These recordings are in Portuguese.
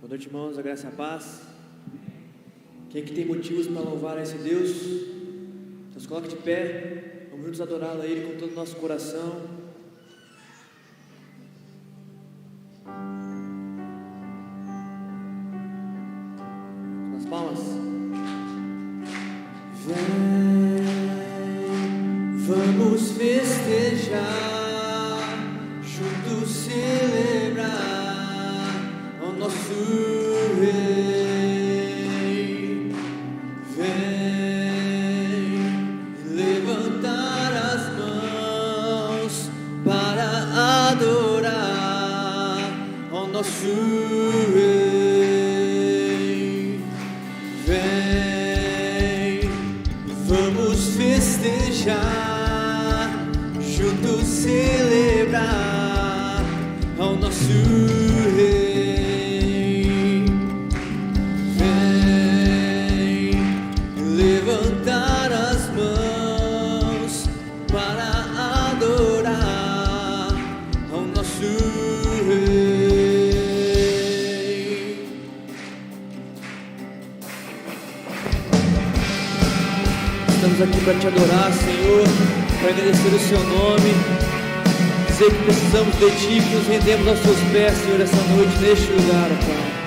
Boa noite, irmãos, a graça e a paz. Quem aqui tem motivos para louvar a esse Deus, nos coloque de pé, vamos juntos adorá-lo a Ele com todo o nosso coração. Nas palmas. Vem, vamos festejar, juntos celebrar ao nosso Rei. Vem levantar as mãos para adorar ao nosso Rei. Vem, vamos festejar, juntos celebrar ao nosso Rei. Vem levantar as mãos para adorar ao nosso Rei. Estamos aqui para te adorar, Senhor, para agradecer o seu nome, dizer que precisamos de ti, que nos rendemos aos teus pés, Senhor, essa noite, neste lugar, Pai.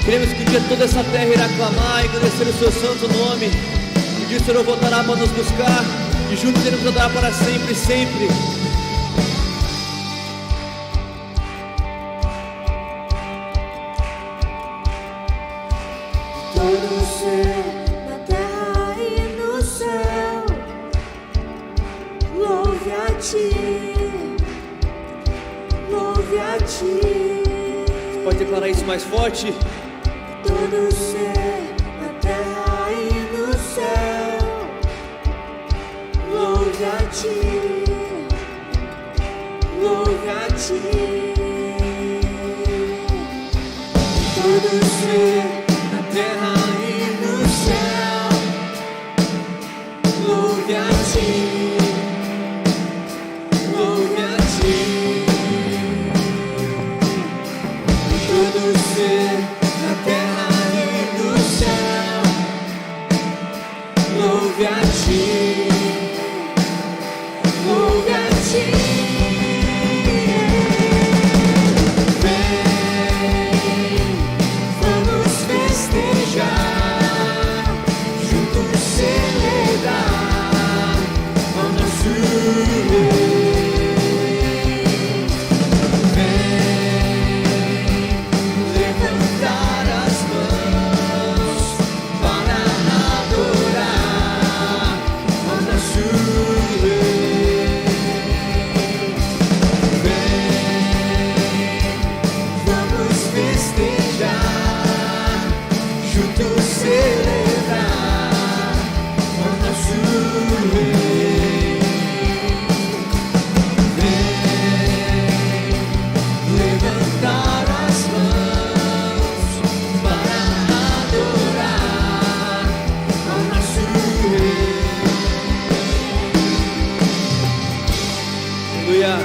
Queremos que um dia toda essa terra irá clamar e agradecer o seu santo nome. Um dia o Senhor voltará para nos buscar e juntos iremos adorar para sempre e sempre. Todo ser na terra e no céu, louve a ti, louve a ti. Você pode declarar isso mais forte? Todo ser na terra e no céu, louve a ti, louve a ti. Todo ser na terra e no céu,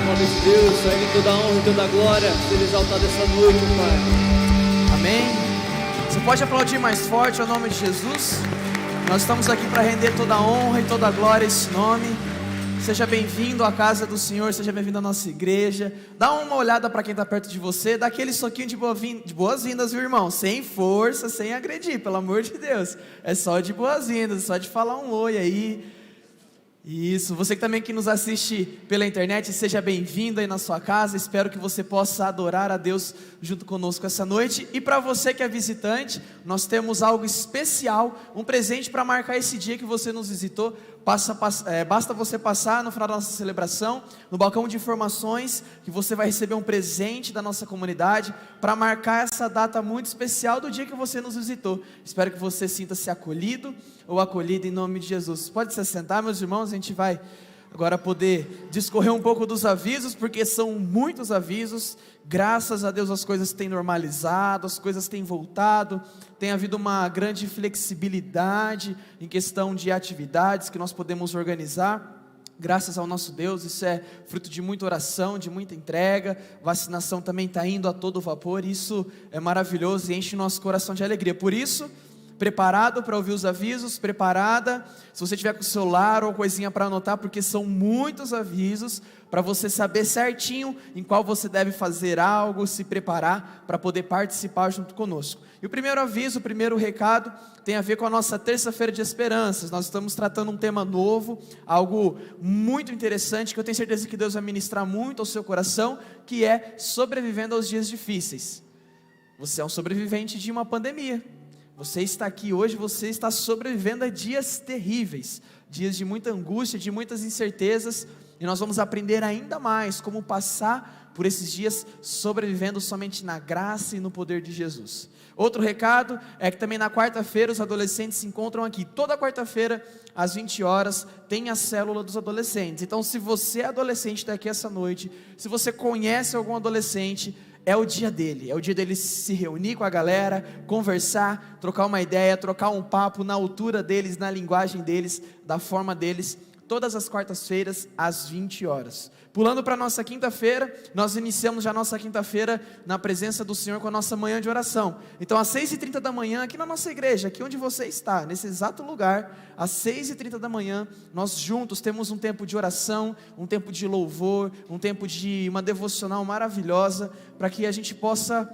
nome de Deus, a Ele toda a honra e toda a glória, seja exaltado essa noite, Pai. Amém. Você pode aplaudir mais forte ao nome de Jesus? Nós estamos aqui para render toda a honra e toda a glória a esse nome. Seja bem-vindo à casa do Senhor, seja bem-vindo à nossa igreja. Dá uma olhada para quem está perto de você, dá aquele soquinho de boas-vindas, viu, irmão? Sem força, sem agredir, pelo amor de Deus. É só de boas-vindas, só de falar um oi aí. Isso, você que também que nos assiste pela internet, seja bem-vindo aí na sua casa. Espero que você possa adorar a Deus junto conosco essa noite. E para você que é visitante, nós temos algo especial, um presente para marcar esse dia que você nos visitou. Basta você passar no final da nossa celebração, no balcão de informações, que você vai receber um presente da nossa comunidade, para marcar essa data muito especial do dia que você nos visitou. Espero que você sinta-se acolhido ou acolhida em nome de Jesus. Pode se assentar, meus irmãos, a gente vai agora poder discorrer um pouco dos avisos, porque são muitos avisos. Graças a Deus as coisas têm normalizado, as coisas têm voltado, tem havido uma grande flexibilidade em questão de atividades que nós podemos organizar, graças ao nosso Deus. Isso é fruto de muita oração, de muita entrega. Vacinação também está indo a todo vapor, isso é maravilhoso e enche nosso coração de alegria. Por isso, preparado para ouvir os avisos, preparada, se você tiver com o celular ou coisinha para anotar, porque são muitos avisos, para você saber certinho em qual você deve fazer algo, se preparar para poder participar junto conosco. E o primeiro aviso, o primeiro recado, tem a ver com a nossa terça-feira de esperanças. Nós estamos tratando um tema novo, algo muito interessante, que eu tenho certeza que Deus vai ministrar muito ao seu coração, que é sobrevivendo aos dias difíceis. Você é um sobrevivente de uma pandemia. Você está aqui hoje, você está sobrevivendo a dias terríveis, dias de muita angústia, de muitas incertezas, e nós vamos aprender ainda mais como passar por esses dias sobrevivendo somente na graça e no poder de Jesus. Outro recado é que também na quarta-feira os adolescentes se encontram aqui. Toda quarta-feira, às 20 horas, tem a célula dos adolescentes. Então, se você é adolescente está aqui essa noite, se você conhece algum adolescente, é o dia dele se reunir com a galera, conversar, trocar uma ideia, trocar um papo na altura deles, na linguagem deles, da forma deles, todas as quartas-feiras, às 20 horas. Pulando para a nossa quinta-feira, nós iniciamos já a nossa quinta-feira na presença do Senhor com a nossa manhã de oração. Então às 6h30 da manhã, aqui na nossa igreja, aqui onde você está, nesse exato lugar, às 6h30 da manhã, nós juntos temos um tempo de oração, um tempo de louvor, um tempo de uma devocional maravilhosa, para que a gente possa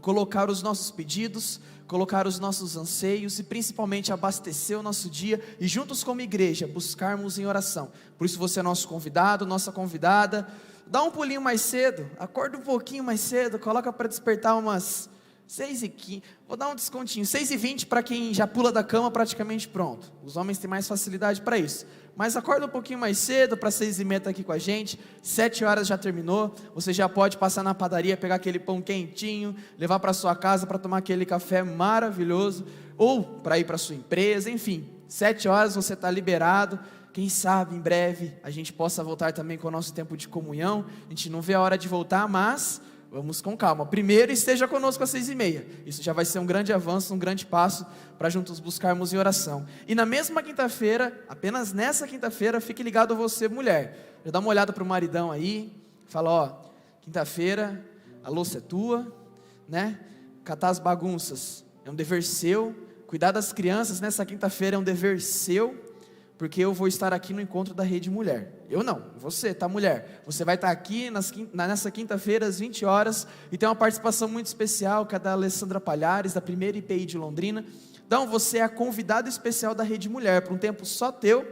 colocar os nossos pedidos, colocar os nossos anseios e principalmente abastecer o nosso dia e juntos como igreja buscarmos em oração. Por isso você é nosso convidado, nossa convidada. Dá um pulinho mais cedo, acorda um pouquinho mais cedo, coloca para despertar umas 6h15, vou dar um descontinho, 6h20 para quem já pula da cama praticamente pronto. Os homens têm mais facilidade para isso, mas acorda um pouquinho mais cedo, para 6h30 estar aqui com a gente, 7 horas já terminou, você já pode passar na padaria, pegar aquele pão quentinho, levar para sua casa para tomar aquele café maravilhoso, ou para ir para sua empresa, enfim, 7 horas você está liberado. Quem sabe em breve a gente possa voltar também com o nosso tempo de comunhão. A gente não vê a hora de voltar, mas vamos com calma. Primeiro esteja conosco às 6h30. Isso já vai ser um grande avanço, um grande passo para juntos buscarmos em oração. E na mesma quinta-feira, apenas nessa quinta-feira, fique ligado você, mulher. Já dá uma olhada para o maridão aí, fala, ó, quinta-feira a louça é tua, né? Catar as bagunças é um dever seu. Cuidar das crianças nessa quinta-feira é um dever seu. Porque eu vou estar aqui no encontro da Rede Mulher. Eu não, você, tá, mulher? Você vai estar aqui nessa quinta-feira às 20 horas e tem uma participação muito especial, que é da Alessandra Palhares, da primeira IPI de Londrina. Então você é a convidada especial da Rede Mulher, para um tempo só teu.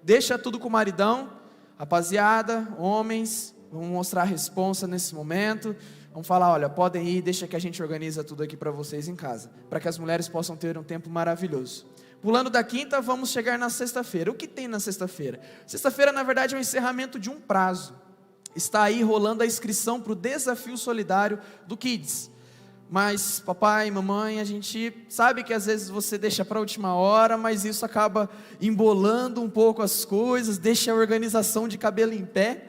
Deixa tudo com o maridão. Rapaziada, homens, vamos mostrar a responsa nesse momento. Vamos falar, olha, podem ir, deixa que a gente organiza tudo aqui para vocês em casa, para que as mulheres possam ter um tempo maravilhoso. Pulando da quinta, vamos chegar na sexta-feira. O que tem na sexta-feira? Sexta-feira, na verdade, é o encerramento de um prazo. Está aí rolando a inscrição para o desafio solidário do Kids. Mas, papai e mamãe, a gente sabe que às vezes você deixa para a última hora, mas isso acaba embolando um pouco as coisas, deixa a organização de cabelo em pé.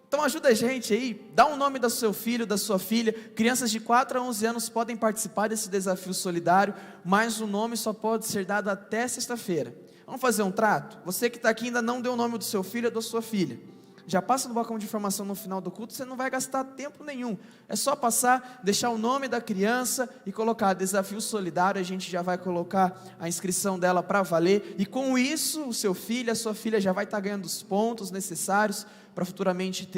Então ajuda a gente aí, dá um nome do seu filho, da sua filha. Crianças de 4 a 11 anos podem participar desse desafio solidário, mas o nome só pode ser dado até sexta-feira. Vamos fazer um trato? Você que está aqui ainda não deu o nome do seu filho ou da sua filha. já passa no balcão de informação no final do culto, você não vai gastar tempo nenhum. É só passar, deixar o nome da criança e colocar desafio solidário, a gente já vai colocar a inscrição dela para valer, e com isso o seu filho, a sua filha já vai estar ganhando os pontos necessários para futuramente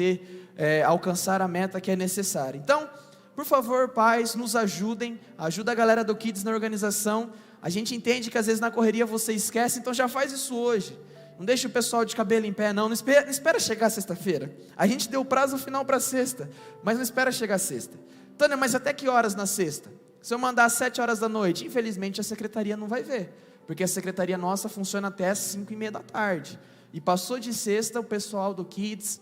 alcançar a meta que é necessária. Então, por favor, pais, nos ajudem, ajuda a galera do Kids na organização. A gente entende que às vezes na correria você esquece, então já faz isso hoje. Não deixa o pessoal de cabelo em pé, não espera chegar sexta-feira. A gente deu o prazo final para sexta, mas não espera chegar sexta. Tânia, mas até que horas na sexta? Se eu mandar às 7 horas da noite, infelizmente a secretaria não vai ver, porque a secretaria nossa funciona até às 5:30 da tarde. E passou de sexta, o pessoal do Kids,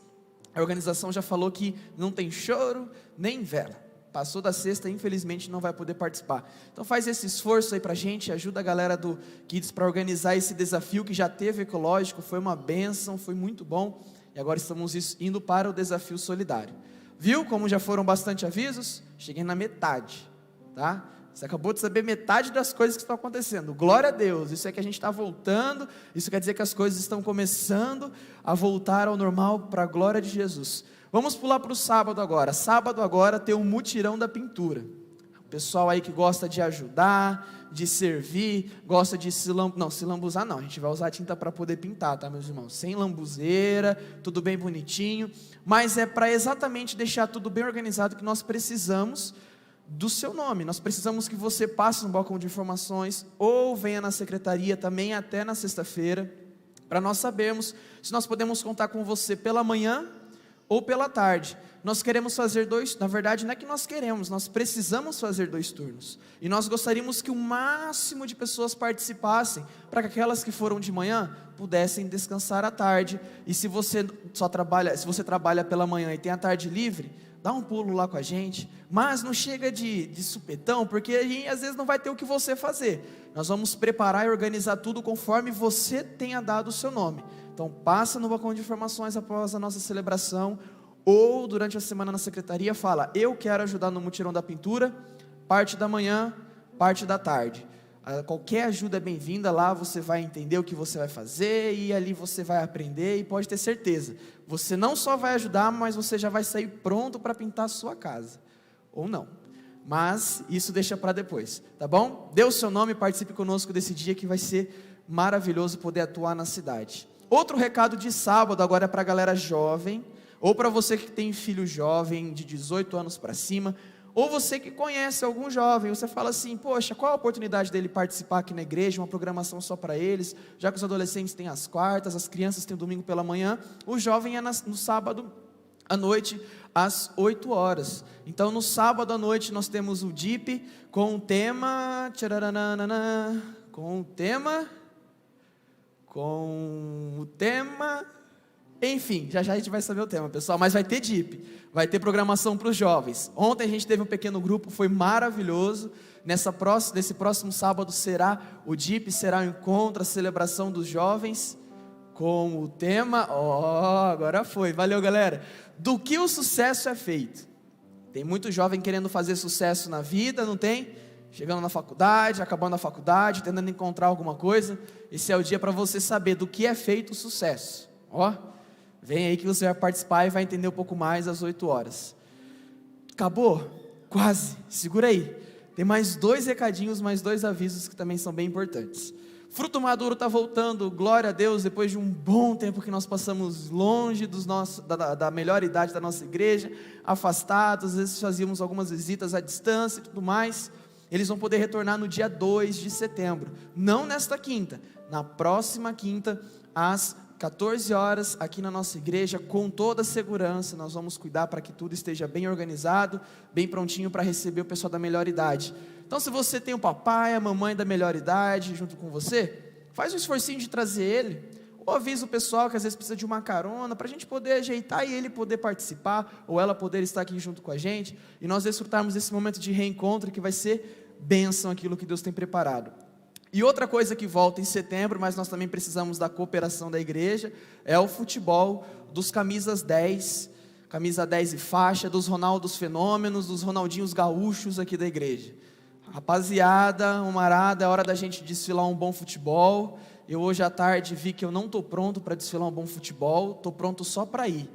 a organização já falou que não tem choro nem vela. Passou da sexta, infelizmente não vai poder participar. Então faz esse esforço aí pra gente, ajuda a galera do Kids para organizar esse desafio que já teve ecológico, foi uma bênção, foi muito bom. E agora estamos indo para o desafio solidário. Viu como já foram bastante avisos? Cheguei na metade, tá? Você acabou de saber metade das coisas que estão acontecendo. Glória a Deus, isso é que a gente está voltando, isso quer dizer que as coisas estão começando a voltar ao normal para a glória de Jesus. Vamos pular para o sábado agora. Sábado agora tem o mutirão da pintura. O pessoal aí que gosta de ajudar, de servir, gosta de se lambuzar não, a gente vai usar tinta para poder pintar, tá, meus irmãos? Sem lambuzeira, tudo bem bonitinho, mas é para exatamente deixar tudo bem organizado que nós precisamos do seu nome. Nós precisamos que você passe no balcão de informações ou venha na secretaria também até na sexta-feira, para nós sabermos se nós podemos contar com você pela manhã ou pela tarde. Nós queremos fazer na verdade não é que nós queremos, nós precisamos fazer 2 turnos, e nós gostaríamos que o máximo de pessoas participassem, para que aquelas que foram de manhã, pudessem descansar à tarde, e se você trabalha pela manhã e tem a tarde livre, dá um pulo lá com a gente, mas não chega de supetão, porque a gente às vezes não vai ter o que você fazer, nós vamos preparar e organizar tudo conforme você tenha dado o seu nome. Então passa no balcão de informações após a nossa celebração, ou durante a semana na secretaria, fala, eu quero ajudar no mutirão da pintura, parte da manhã, parte da tarde. Qualquer ajuda é bem-vinda, lá você vai entender o que você vai fazer, e ali você vai aprender, e pode ter certeza, você não só vai ajudar, mas você já vai sair pronto para pintar a sua casa, ou não, mas isso deixa para depois, tá bom? Dê o seu nome, participe conosco desse dia que vai ser maravilhoso poder atuar na cidade. Outro recado de sábado agora é para a galera jovem, ou para você que tem filho jovem de 18 anos para cima, ou você que conhece algum jovem, você fala assim, poxa, qual a oportunidade dele participar aqui na igreja, uma programação só para eles, já que os adolescentes têm as quartas, as crianças têm o domingo pela manhã, o jovem é no sábado à noite, às 8 horas, então no sábado à noite nós temos o DIP, com o tema, enfim, já a gente vai saber o tema, pessoal, mas vai ter DIP, vai ter programação para os jovens. Ontem a gente teve um pequeno grupo, foi maravilhoso. Nesse próximo sábado será o DIP, será o encontro, a celebração dos jovens, com o tema, agora foi, valeu galera, do que o sucesso é feito. Tem muito jovem querendo fazer sucesso na vida, não tem? Chegando na faculdade, acabando a faculdade, tentando encontrar alguma coisa. Esse é o dia para você saber do que é feito o sucesso. Vem aí que você vai participar e vai entender um pouco mais às 8 horas. Acabou? Quase, segura aí. Tem mais 2 recadinhos, mais 2 avisos que também são bem importantes. Fruto Maduro está voltando, glória a Deus, depois de um bom tempo que nós passamos longe da melhor idade da nossa igreja, afastados, às vezes fazíamos algumas visitas à distância e tudo mais. Eles vão poder retornar no dia 2 de setembro, não nesta quinta, na próxima quinta, às 14 horas, aqui na nossa igreja, com toda a segurança. Nós vamos cuidar para que tudo esteja bem organizado, bem prontinho para receber o pessoal da melhor idade. Então se você tem o papai, a mamãe da melhor idade junto com você, faz um esforcinho de trazer ele, ou avisa o pessoal que às vezes precisa de uma carona, para a gente poder ajeitar e ele poder participar, ou ela poder estar aqui junto com a gente, e nós desfrutarmos desse momento de reencontro, que vai ser bênção aquilo que Deus tem preparado. E outra coisa que volta em setembro, mas nós também precisamos da cooperação da igreja, é o futebol dos camisas 10, camisa 10 e faixa, dos Ronaldos Fenômenos, dos Ronaldinhos Gaúchos aqui da igreja. Rapaziada, umarada, é hora da gente desfilar um bom futebol. Eu hoje à tarde vi que eu não estou pronto para desfilar um bom futebol, estou pronto só para ir.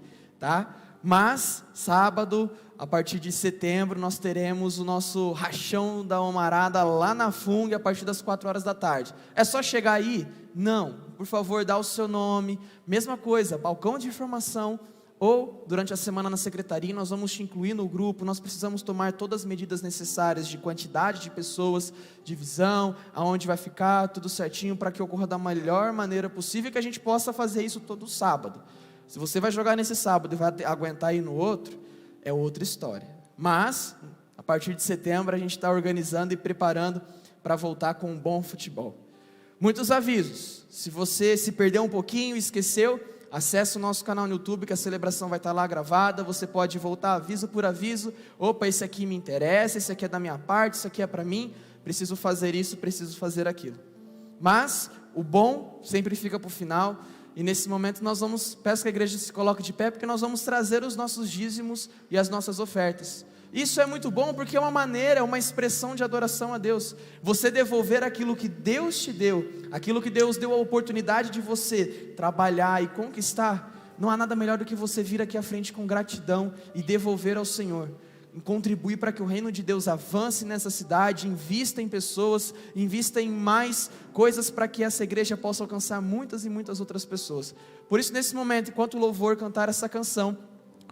tá? Mas, sábado, a partir de setembro, nós teremos o nosso rachão da Almarada lá na FUNG, a partir das 4 horas da tarde. É só chegar aí? Não. Por favor, dá o seu nome. Mesma coisa, balcão de informação, ou durante a semana na secretaria, nós vamos te incluir no grupo. Nós precisamos tomar todas as medidas necessárias de quantidade de pessoas, divisão, aonde vai ficar, tudo certinho, para que ocorra da melhor maneira possível e que a gente possa fazer isso todo sábado. Se você vai jogar nesse sábado e vai aguentar ir no outro, é outra história. Mas, a partir de setembro, a gente está organizando e preparando para voltar com um bom futebol. Muitos avisos. Se você se perdeu um pouquinho, esqueceu, acesse o nosso canal no YouTube, que a celebração vai estar lá gravada. Você pode voltar aviso por aviso. Opa, esse aqui me interessa, esse aqui é da minha parte, isso aqui é para mim. Preciso fazer isso, preciso fazer aquilo. Mas o bom sempre fica para o final. E nesse momento peço que a igreja se coloque de pé, porque nós vamos trazer os nossos dízimos e as nossas ofertas. Isso é muito bom, porque é uma maneira, é uma expressão de adoração a Deus. Você devolver aquilo que Deus te deu, aquilo que Deus deu a oportunidade de você trabalhar e conquistar. Não há nada melhor do que você vir aqui à frente com gratidão e devolver ao Senhor. Contribuir para que o reino de Deus avance nessa cidade, invista em pessoas, invista em mais coisas para que essa igreja possa alcançar muitas e muitas outras pessoas. Por isso, nesse momento, enquanto o louvor cantar essa canção,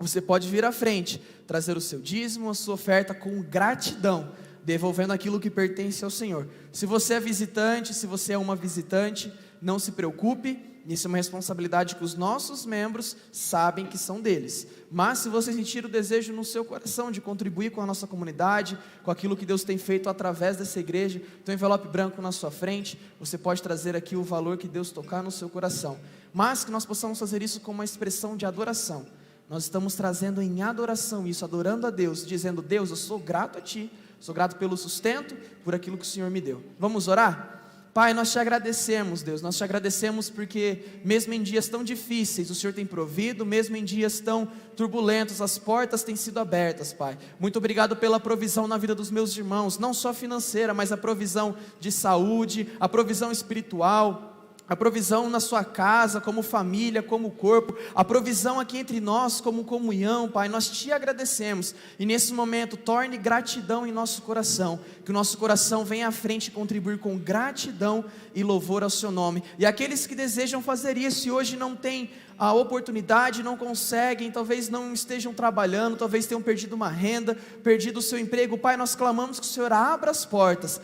você pode vir à frente, trazer o seu dízimo, a sua oferta com gratidão, devolvendo aquilo que pertence ao Senhor. Se você é visitante, se você é uma visitante, não se preocupe. Isso é uma responsabilidade que os nossos membros sabem que são deles. Mas se você sentir o desejo no seu coração de contribuir com a nossa comunidade, com aquilo que Deus tem feito através dessa igreja, tem um envelope branco na sua frente, você pode trazer aqui o valor que Deus tocar no seu coração. Mas que nós possamos fazer isso com uma expressão de adoração. Nós estamos trazendo em adoração isso, adorando a Deus, dizendo: Deus, eu sou grato a Ti, sou grato pelo sustento, por aquilo que o Senhor me deu. Vamos orar? Pai, nós te agradecemos, Deus, nós te agradecemos porque mesmo em dias tão difíceis, o Senhor tem provido, mesmo em dias tão turbulentos, as portas têm sido abertas, Pai. Muito obrigado pela provisão na vida dos meus irmãos, não só financeira, mas a provisão de saúde, a provisão espiritual, a provisão na sua casa, como família, como corpo, a provisão aqui entre nós, como comunhão, Pai, nós te agradecemos, e nesse momento, torne gratidão em nosso coração, que o nosso coração venha à frente e contribuir com gratidão e louvor ao seu nome, e aqueles que desejam fazer isso, e hoje não têm a oportunidade, não conseguem, talvez não estejam trabalhando, talvez tenham perdido uma renda, perdido o seu emprego, Pai, nós clamamos que o Senhor abra as portas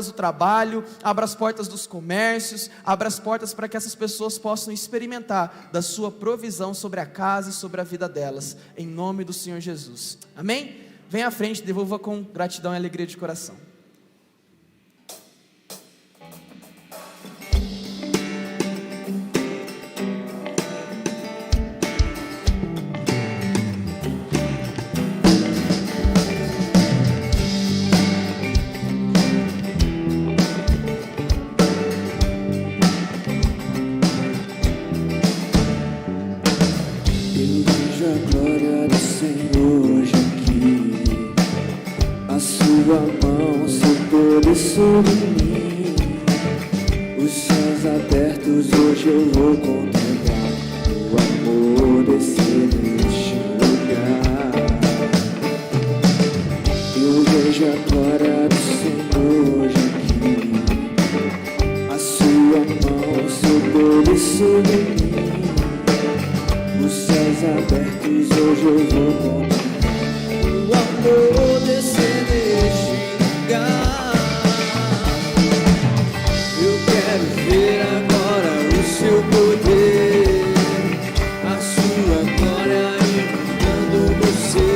do trabalho, abra as portas dos comércios, abra as portas para que essas pessoas possam experimentar da sua provisão sobre a casa e sobre a vida delas, em nome do Senhor Jesus, amém? Venha à frente, devolva com gratidão e alegria de coração. Sobre mim, os céus abertos, hoje eu vou contemplar o amor descer neste lugar. Eu vejo a glória do Senhor hoje aqui, a sua mão, seu poder sobre mim, os céus abertos, hoje eu vou contemplar o amor descer neste lugar. Quero ver agora o seu poder, a sua glória inundando você.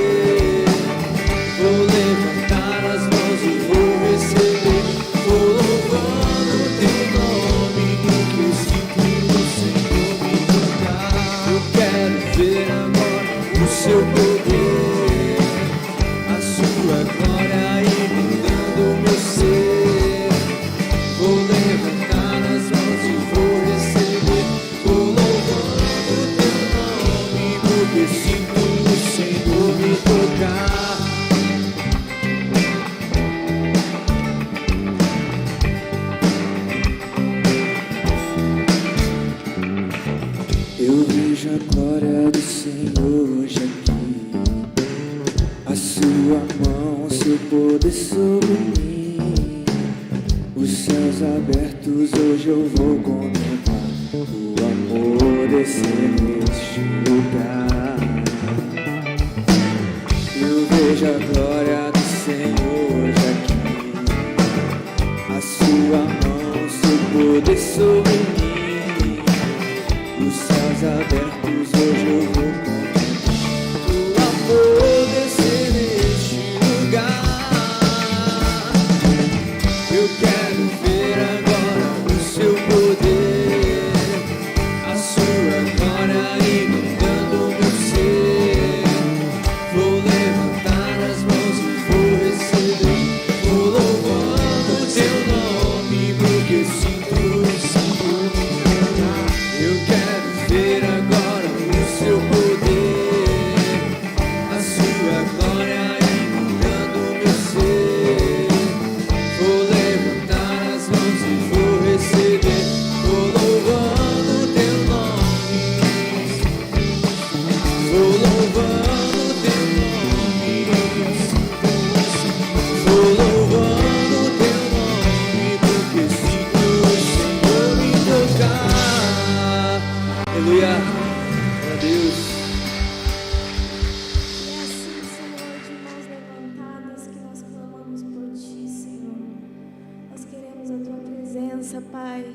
Vou levantar as mãos e vou receber, vou louvando o teu nome, no que eu sinto do Senhor me tocar. Eu quero ver agora o seu poder. sua mão, seu poder sobre mim. Os céus abertos, hoje eu vou contemplar o amor descer neste lugar. Eu vejo a glória do Senhor hoje aqui. A sua mão, seu poder sobre mim. Os céus abertos, hoje eu vou contemplar o amor descer neste lugar. Eu quero ver agora o seu poder, a sua glória inundando o meu ser. Vou levantar as mãos e vou receber. Vou louvando o teu nome, porque sinto. Eu quero ver agora o seu poder, a sua glória inundando o meu ser. Vou levantar as mãos e vou receber. Vou louvando o teu nome. Vou louvando o teu nome. Vou louvando o teu nome, porque sinto o Senhor me tocar. Aleluia. Glória a Deus. E é assim, Senhor, de mãos levantadas, que nós clamamos por Ti, Senhor. Nós queremos a Tua presença, Pai.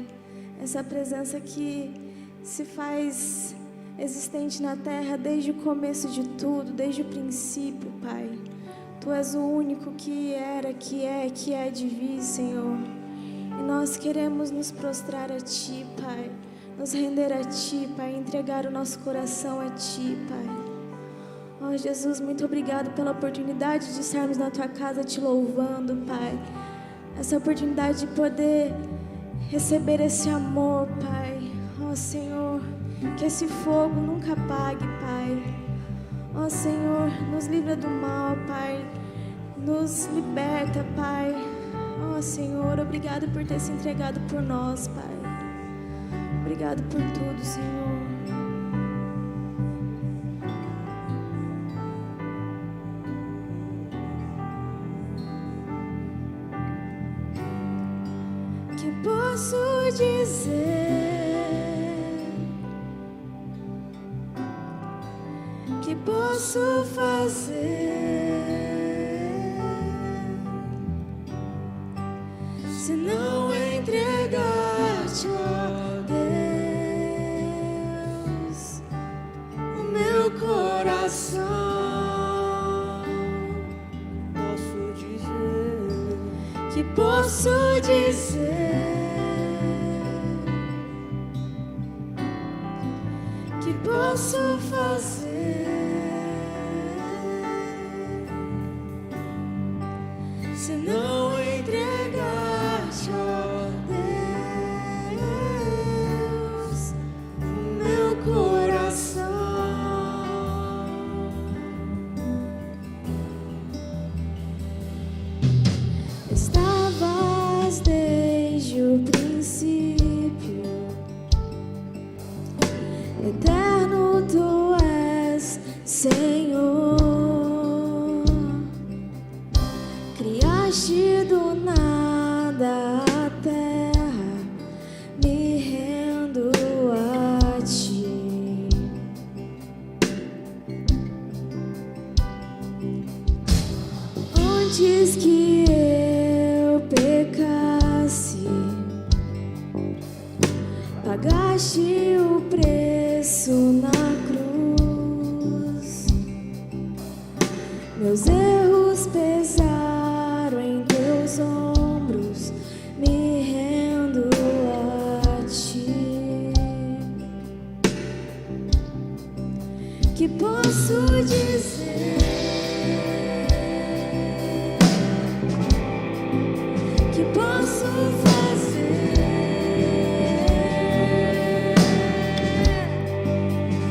Essa presença que se faz existente na terra desde o começo de tudo, desde o princípio, Pai. Tu és o único que era, que é de vir, Senhor. E nós queremos nos prostrar a Ti, Pai. Nos render a Ti, Pai. Entregar o nosso coração a Ti, Pai. Oh, Jesus, muito obrigado pela oportunidade de estarmos na Tua casa Te louvando, Pai. Essa oportunidade de poder receber esse amor, Pai. Oh, Senhor, que esse fogo nunca apague, Pai. Oh, Senhor, nos livra do mal, Pai. Nos liberta, Pai. Oh, Senhor, obrigado por ter se entregado por nós, Pai. Obrigado por tudo, Senhor. Que posso dizer? Que posso fazer? Se não entregar-te, ó Deus, o meu coração. Posso dizer, Que posso dizer? Que posso fazer? Se não entregar-te, ó Deus, o meu coração. Estavas desde o princípio, eterno Tu és, Senhor. Criaste do nada a terra, me rendo a Ti. Antes que eu pecasse, pagaste o preço na cruz. Meus erros pesaram em Teus ombros, me rendo a Ti. Que posso dizer? Que posso fazer?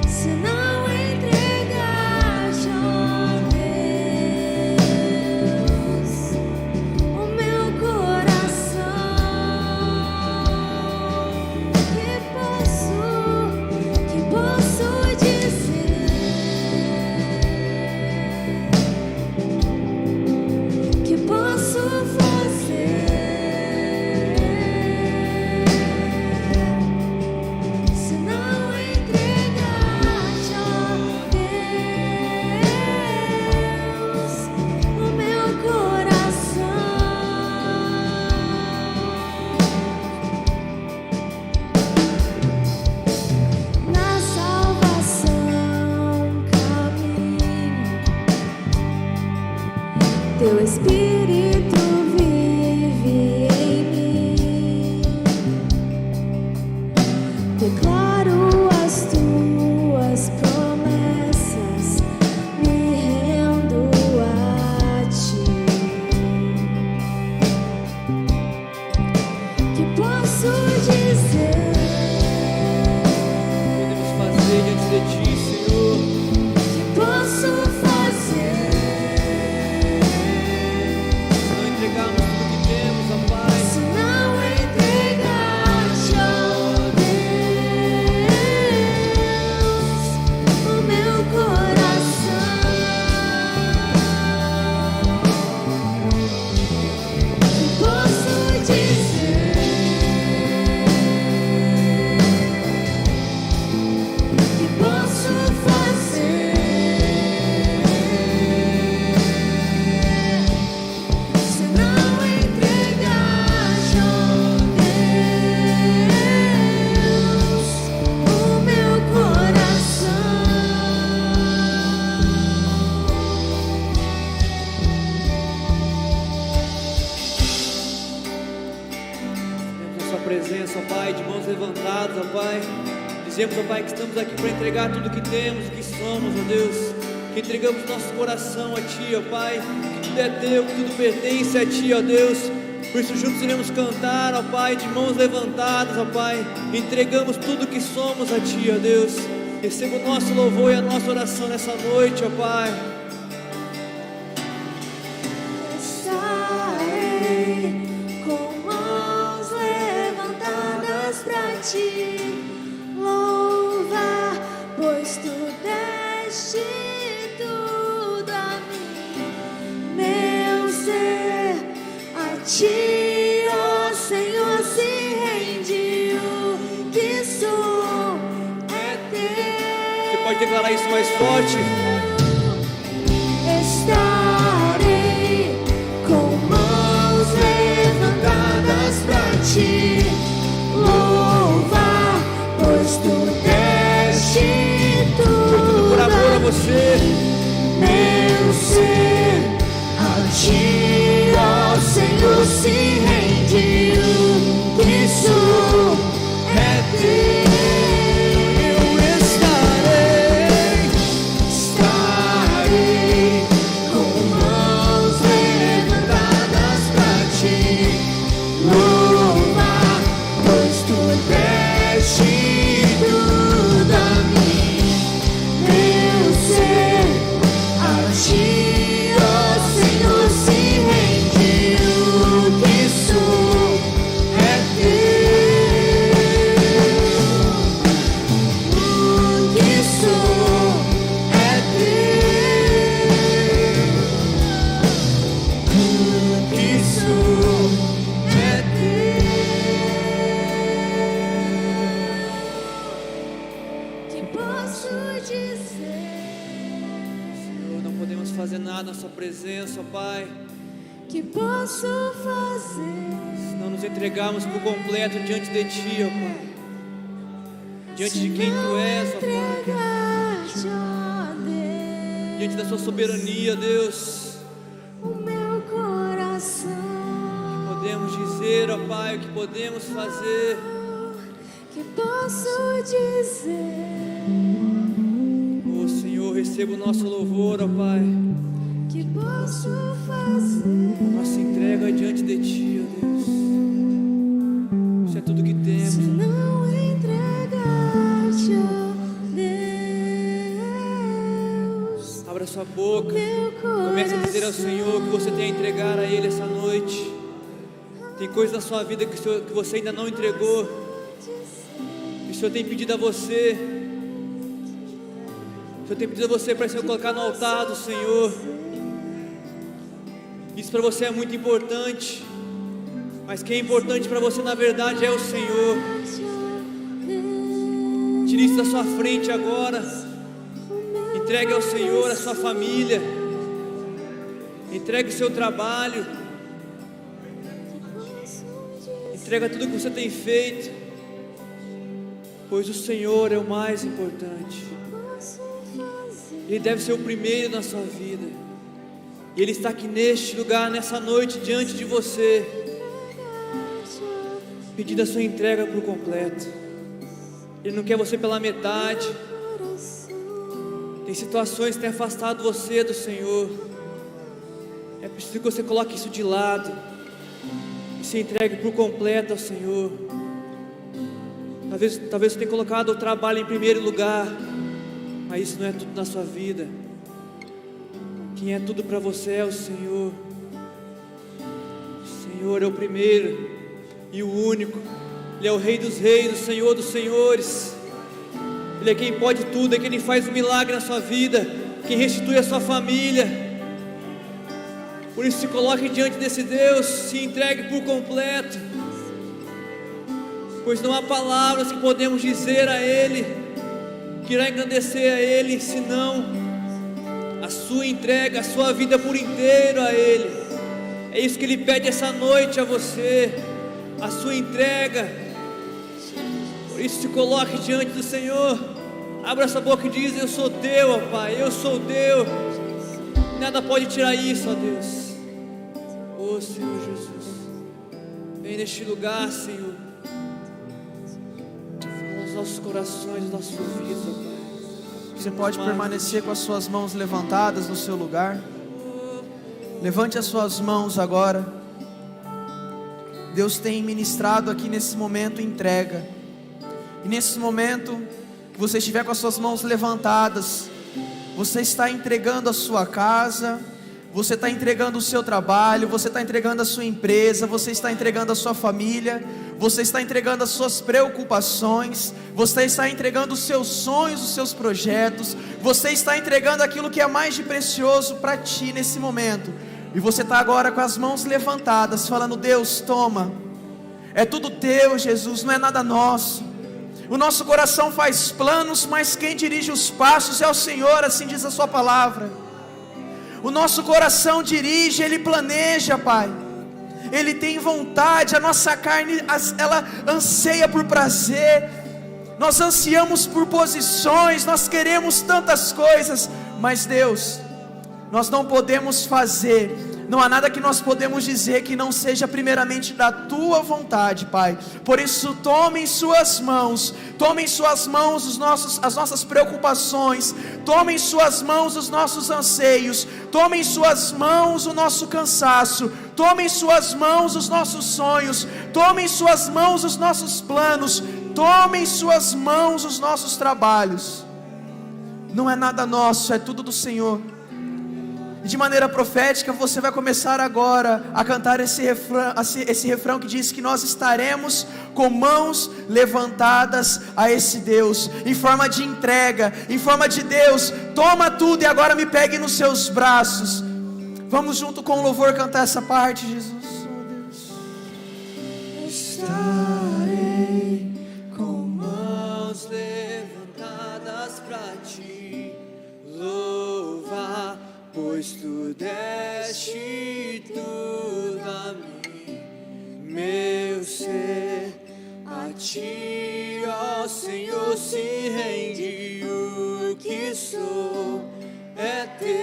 Se não entregar-te, ó Deus, o meu coração. Que posso dizer? Teu Espírito vive em mim. Declaro as tuas promessas, me rendo a ti. Que posso dizer? Podemos fazer diante de ti, Senhor. Que posso fazer? Se não entregarmos tudo que temos, ó Pai, Se não entregar-te, ó Deus, o meu coração, que posso dizer? Que posso fazer? Se não entregar-te, ó Deus, o meu coração. temos a sua presença, ó Pai, de mãos levantadas, ó Pai. Dizemos, ó Pai, que estamos aqui para entregar tudo que temos, o que somos, ó Deus. Que entregamos nosso coração a Ti, ó Pai. Que tudo é Teu, que tudo pertence a Ti, ó Deus. Por isso juntos iremos cantar, ó Pai, de mãos levantadas, ó Pai. Entregamos tudo que somos a Ti, ó Deus. Receba o nosso louvor e a nossa oração nessa noite, ó Pai. Estarei com mãos levantadas pra ti louvar, pois tu deste tudo a mim. Meu ser a ti, ó Senhor, se rende. O que sou é teu. Você pode declarar isso mais forte? Estarei com mãos levantadas pra ti louvar, pois tu deste tudo Por amor a a você. meu ser a ti, ó Senhor, se rende. O que sou é teu. Estarei com mãos levantadas pra ti louvar, pois tu deste tudo a mim. Meu ser a ti, ó Senhor, se rende. O que sou é teu. O que sou é teu. O que sou é teu. Que posso dizer? Senhor, não podemos fazer nada na sua presença, ó Pai. Que posso fazer? Se não nos entregarmos por completo diante de Ti, ó Pai. Diante de quem Tu és, ó Pai. Entregar-te, ó Deus, Diante da Sua soberania, Deus. o meu coração. Podemos dizer, ó Pai, o que podemos fazer. Que posso dizer? Ó Senhor, receba o nosso louvor, ó Pai. Que posso fazer? Nossa entrega diante de Ti, ó Deus. Isso é tudo que Se temos. não entregar-te, ó Deus, Abra sua boca. meu coração. Comece a dizer ao Senhor que você tem a entregar a Ele essa noite. Tem coisas na sua vida que você ainda não entregou. Que o Senhor tem pedido a você. O Senhor tem pedido a você para Senhor colocar no altar do Senhor. Isso para você é muito importante. Mas quem é importante para você na verdade é o Senhor. Tire isso da sua frente agora. Entregue ao Senhor a sua família. Entregue o seu trabalho. Entrega tudo que você tem feito. Pois o Senhor é o mais importante. Ele deve ser o primeiro na sua vida. E Ele está aqui neste lugar, nessa noite, diante de você, pedindo a sua entrega por completo. Ele não quer você pela metade. Tem situações que têm afastado você do Senhor. É preciso que você coloque isso de lado e se entregue por completo ao Senhor. Talvez você tenha colocado o trabalho em primeiro lugar, mas isso não é tudo na sua vida. Quem é tudo para você é o Senhor. O Senhor é o primeiro e o único. Ele é o Rei dos Reis, o Senhor dos Senhores. Ele é quem pode tudo, é quem faz um milagre na sua vida, quem restitui a sua família. Por isso se coloque diante desse Deus, se entregue por completo, pois não há palavras que podemos dizer a Ele, que irá engrandecer a Ele, senão a sua entrega, a sua vida por inteiro a Ele. É isso que Ele pede essa noite a você, a sua entrega. Por isso se coloque diante do Senhor, abra sua boca e diz: eu sou teu, ó Pai, eu sou teu. Nada pode tirar isso, ó Deus. Ó Senhor Jesus, vem neste lugar, Senhor, fala aos nossos corações, aos nossos ouvidos, ó Pai. Você pode permanecer com as suas mãos levantadas no seu lugar. Levante as suas mãos agora. Deus tem ministrado aqui nesse momento entrega. E nesse momento que você estiver com as suas mãos levantadas, você está entregando a sua casa, você está entregando o seu trabalho, você está entregando a sua empresa, você está entregando a sua família, você está entregando as suas preocupações, você está entregando os seus sonhos, os seus projetos, você está entregando aquilo que é mais de precioso para ti nesse momento. E você está agora com as mãos levantadas, falando: Deus, toma, é tudo teu, Jesus, não é nada nosso. O nosso coração faz planos, mas quem dirige os passos é o Senhor, assim diz a sua palavra. O nosso coração dirige, Ele planeja, Pai. Ele tem vontade, a nossa carne, ela anseia por prazer. Nós ansiamos por posições, nós queremos tantas coisas, mas Deus, nós não podemos fazer, não há nada que nós podemos dizer que não seja primeiramente da Tua vontade, Pai. Por isso tome em Suas mãos as nossas preocupações, tome em Suas mãos os nossos anseios, tome em Suas mãos o nosso cansaço, tome em Suas mãos os nossos sonhos, tome em Suas mãos os nossos planos, tome em Suas mãos os nossos trabalhos. Não é nada nosso, é tudo do Senhor. E de maneira profética você vai começar agora a cantar esse refrão que diz que nós estaremos com mãos levantadas a esse Deus, em forma de entrega, em forma de: Deus, toma tudo e agora me pegue nos seus braços. Vamos junto com o louvor cantar essa parte, Jesus. Oh, Deus. Estarei com mãos levantadas para Te louvar, pois Tu deste tudo a mim, meu ser a Ti, ó Senhor, se rende. O que sou é Teu.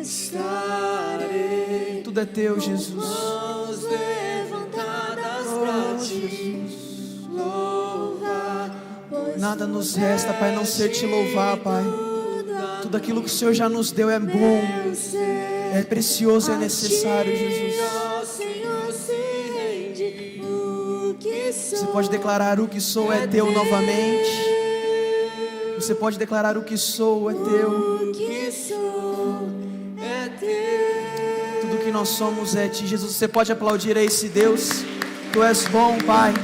Estarei, tudo é Teu, Jesus. mãos levantadas para Te louvar. Nada nos resta, Pai, não ser Te louvar, Pai. Tudo aquilo que o Senhor já nos deu é bom, é precioso, é necessário, Jesus. Você pode declarar: o que sou é Teu novamente. Você pode declarar: o que sou é Teu. Tudo que nós somos é Ti, Jesus. Você pode aplaudir a esse Deus. Tu és bom, Pai.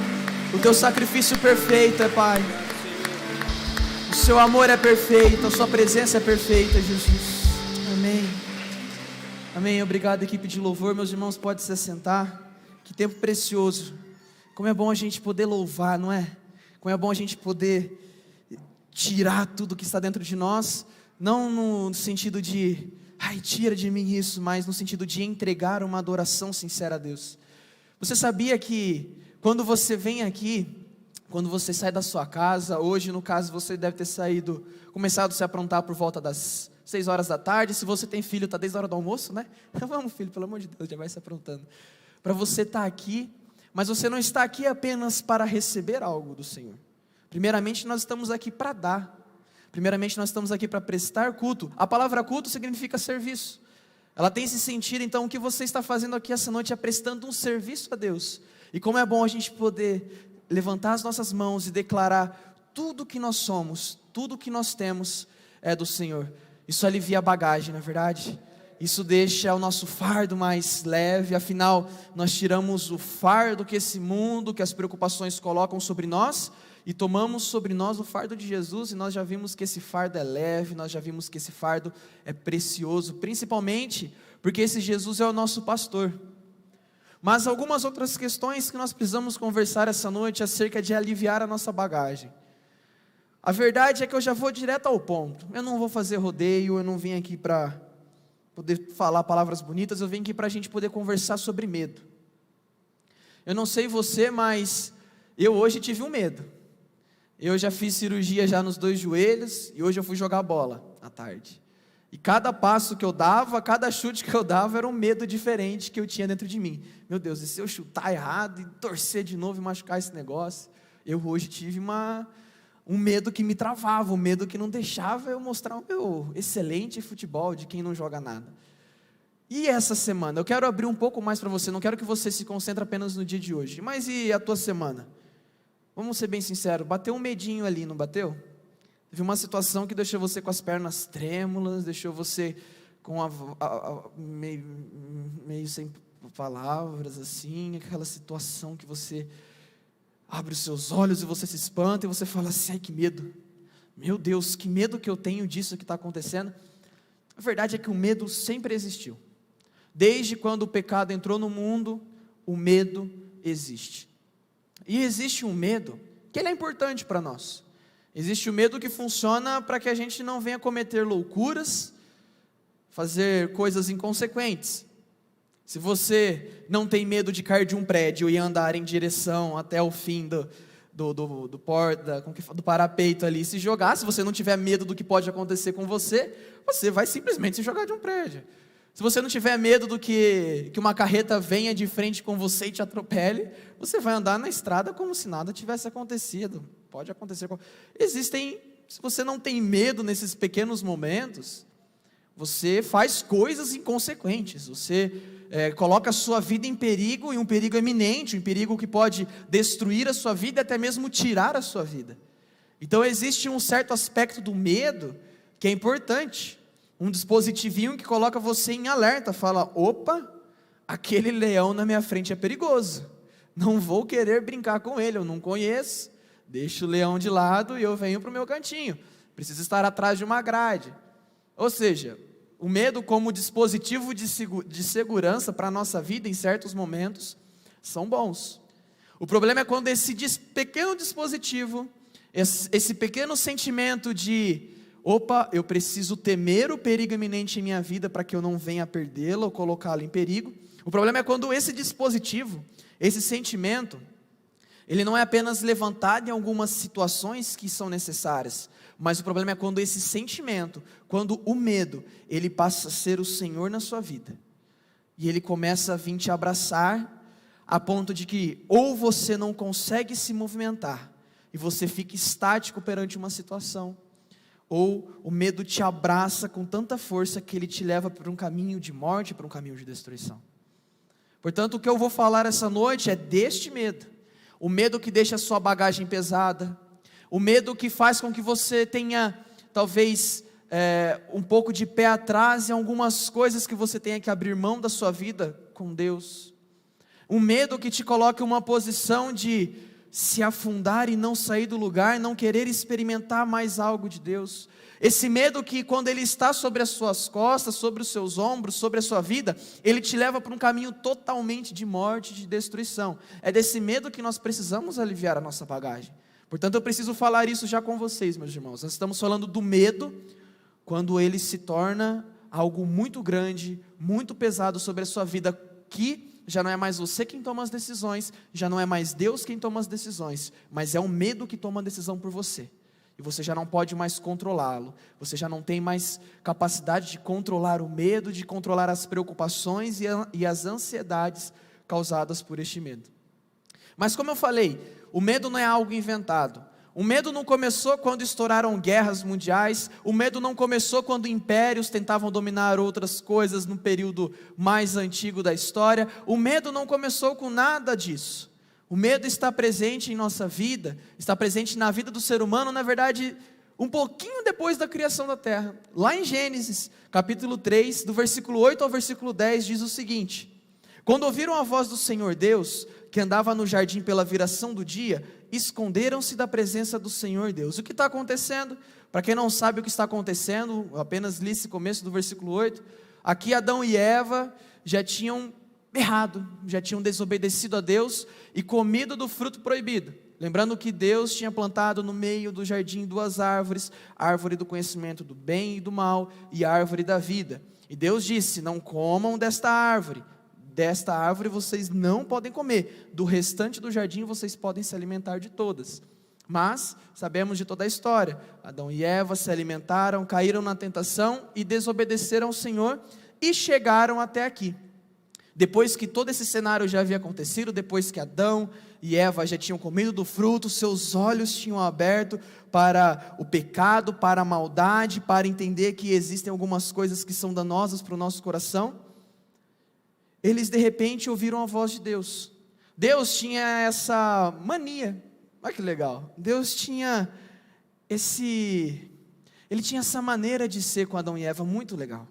O Teu sacrifício perfeito é, Pai. O Seu amor é perfeito, a Sua presença é perfeita, Jesus. Amém. Amém. Obrigado, equipe de louvor. Meus irmãos, podem se assentar. Que tempo precioso. Como é bom a gente poder louvar, não é? Como é bom a gente poder tirar tudo que está dentro de nós. Não no sentido de: ai, tira de mim isso, mas no sentido de entregar uma adoração sincera a Deus. Você sabia que quando você vem aqui quando você sai da sua casa, hoje no caso você deve ter começado a se aprontar por volta das 6 horas da tarde, se você tem filho, está desde a hora do almoço, né? Vamos filho, pelo amor de Deus, já vai se aprontando. Para você estar aqui, mas você não está aqui apenas para receber algo do Senhor. Primeiramente nós estamos aqui para dar. Primeiramente nós estamos aqui para prestar culto. A palavra culto significa serviço. Ela tem esse sentido, então o que você está fazendo aqui essa noite é prestando um serviço a Deus. E como é bom a gente poder levantar as nossas mãos e declarar tudo que nós somos, tudo que nós temos é do Senhor. Isso alivia a bagagem, não é verdade? Isso deixa o nosso fardo mais leve, afinal nós tiramos o fardo que esse mundo, que as preocupações colocam sobre nós, e tomamos sobre nós o fardo de Jesus, e nós já vimos que esse fardo é leve, nós já vimos que esse fardo é precioso, principalmente porque esse Jesus é o nosso pastor. Mas algumas outras questões que nós precisamos conversar essa noite acerca de aliviar a nossa bagagem. A verdade é que eu já vou direto ao ponto, eu não vou fazer rodeio, eu não vim aqui para poder falar palavras bonitas, eu vim aqui para a gente poder conversar sobre medo. Eu não sei você, mas eu hoje tive um medo. Eu já fiz cirurgia já nos 2 joelhos, e hoje eu fui jogar bola à tarde. E cada passo que eu dava, cada chute que eu dava, era um medo diferente que eu tinha dentro de mim. Meu Deus, e se eu chutar errado, e torcer de novo e machucar esse negócio? Eu hoje tive um medo que me travava, um medo que não deixava eu mostrar o meu excelente futebol de quem não joga nada. E essa semana, eu quero abrir um pouco mais para você, não quero que você se concentre apenas no dia de hoje, mas e a tua semana? Vamos ser bem sinceros, bateu um medinho ali, não bateu? Teve uma situação que deixou você com as pernas trêmulas, deixou você com meio sem palavras, assim, aquela situação que você abre os seus olhos e você se espanta e você fala assim, ai que medo, meu Deus, que medo que eu tenho disso que está acontecendo. A verdade é que o medo sempre existiu. Desde quando o pecado entrou no mundo, o medo existe. E existe um medo que ele é importante para nós. Existe o medo que funciona para que a gente não venha cometer loucuras, fazer coisas inconsequentes. Se você não tem medo de cair de um prédio e andar em direção até o fim do parapeito ali, se jogar, se você não tiver medo do que pode acontecer com você, você vai simplesmente se jogar de um prédio. Se você não tiver medo do que uma carreta venha de frente com você e te atropele, você vai andar na estrada como se nada tivesse acontecido. Pode acontecer. Se você não tem medo nesses pequenos momentos, você faz coisas inconsequentes, você coloca a sua vida em perigo, e um perigo eminente, um perigo que pode destruir a sua vida e até mesmo tirar a sua vida. Então existe um certo aspecto do medo que é importante, um dispositivinho que coloca você em alerta, fala, opa, aquele leão na minha frente é perigoso, não vou querer brincar com ele, eu não conheço, deixo o leão de lado e eu venho para o meu cantinho, preciso estar atrás de uma grade. Ou seja, o medo como dispositivo de segurança para a nossa vida em certos momentos são bons. O problema é quando esse pequeno dispositivo, esse pequeno sentimento de opa, eu preciso temer o perigo iminente em minha vida para que eu não venha perdê-la ou colocá-la em perigo. O problema é quando esse dispositivo, esse sentimento, ele não é apenas levantado em algumas situações que são necessárias, mas o problema é quando esse sentimento, quando o medo, ele passa a ser o Senhor na sua vida, e ele começa a vir te abraçar, a ponto de que ou você não consegue se movimentar, e você fica estático perante uma situação, ou o medo te abraça com tanta força que ele te leva para um caminho de morte, para um caminho de destruição. Portanto, o que eu vou falar essa noite é deste medo, o medo que deixa a sua bagagem pesada, o medo que faz com que você tenha, talvez, um pouco de pé atrás em algumas coisas que você tenha que abrir mão da sua vida com Deus, um medo que te coloca em uma posição de se afundar e não sair do lugar, não querer experimentar mais algo de Deus, esse medo que quando ele está sobre as suas costas, sobre os seus ombros, sobre a sua vida, ele te leva para um caminho totalmente de morte, de destruição. É desse medo que nós precisamos aliviar a nossa bagagem. Portanto, eu preciso falar isso já com vocês, meus irmãos. Nós estamos falando do medo, quando ele se torna algo muito grande, muito pesado sobre a sua vida, que já não é mais você quem toma as decisões, já não é mais Deus quem toma as decisões, mas é o medo que toma a decisão por você. E você já não pode mais controlá-lo, você já não tem mais capacidade de controlar o medo, de controlar as preocupações e as ansiedades causadas por este medo. Mas como eu falei, o medo não é algo inventado. O medo não começou quando estouraram guerras mundiais, o medo não começou quando impérios tentavam dominar outras coisas no período mais antigo da história, o medo não começou com nada disso. O medo está presente em nossa vida, está presente na vida do ser humano, na verdade, um pouquinho depois da criação da terra. Lá em Gênesis, capítulo 3, do versículo 8 ao versículo 10, diz o seguinte: quando ouviram a voz do Senhor Deus, que andava no jardim pela viração do dia, esconderam-se da presença do Senhor Deus. O que está acontecendo? Para quem não sabe o que está acontecendo, eu apenas li esse começo do versículo 8, aqui Adão e Eva já tinham errado, já tinham desobedecido a Deus e comido do fruto proibido. Lembrando que Deus tinha plantado no meio do jardim 2 árvores, a árvore do conhecimento do bem e do mal e a árvore da vida. E Deus disse: não comam desta árvore vocês não podem comer, do restante do jardim vocês podem se alimentar de todas. Mas sabemos de toda a história, Adão e Eva se alimentaram, caíram na tentação e desobedeceram ao Senhor e chegaram até aqui. Depois que todo esse cenário já havia acontecido, depois que Adão e Eva já tinham comido do fruto, seus olhos tinham aberto para o pecado, para a maldade, para entender que existem algumas coisas que são danosas para o nosso coração, eles de repente ouviram a voz de Deus. Deus tinha essa mania, olha que legal, Deus tinha ele tinha essa maneira de ser com Adão e Eva, muito legal.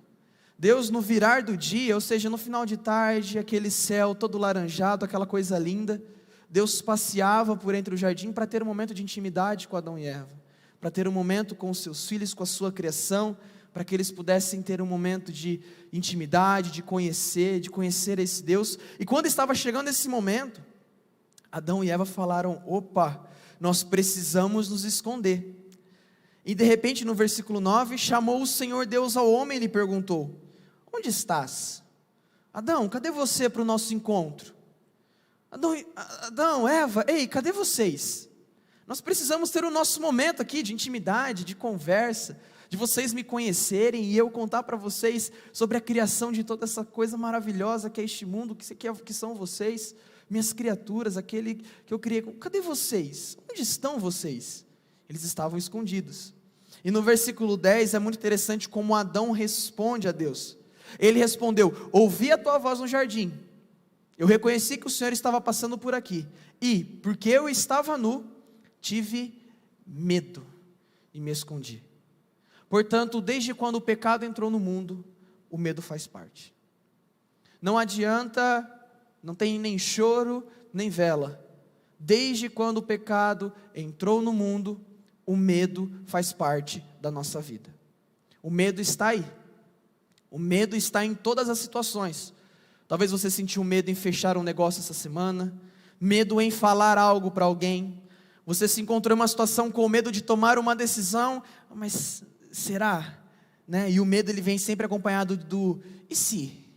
Deus no virar do dia, ou seja, no final de tarde, aquele céu todo laranjado, aquela coisa linda, Deus passeava por entre o jardim para ter um momento de intimidade com Adão e Eva, para ter um momento com os seus filhos, com a sua criação, para que eles pudessem ter um momento de intimidade, de conhecer esse Deus. E quando estava chegando esse momento, Adão e Eva falaram: opa, nós precisamos nos esconder. E de repente no versículo 9, chamou o Senhor Deus ao homem e lhe perguntou: onde estás? Adão, cadê você para o nosso encontro? Adão, Eva, ei, cadê vocês? Nós precisamos ter o nosso momento aqui de intimidade, de conversa, de vocês me conhecerem e eu contar para vocês sobre a criação de toda essa coisa maravilhosa que é este mundo, que são vocês, minhas criaturas, aquele que eu criei. Cadê vocês? Onde estão vocês? Eles estavam escondidos. E no versículo 10 é muito interessante como Adão responde a Deus. Ele respondeu: ouvi a tua voz no jardim, eu reconheci que o Senhor estava passando por aqui, e porque eu estava nu, tive medo e me escondi. Portanto, desde quando o pecado entrou no mundo, o medo faz parte. Não adianta, não tem nem choro, nem vela. Desde quando o pecado entrou no mundo, o medo faz parte da nossa vida. O medo está aí. O medo está em todas as situações. Talvez você sentiu medo em fechar um negócio essa semana, medo em falar algo para alguém. Você se encontrou em uma situação com medo de tomar uma decisão, mas será? Né? E o medo ele vem sempre acompanhado do e se?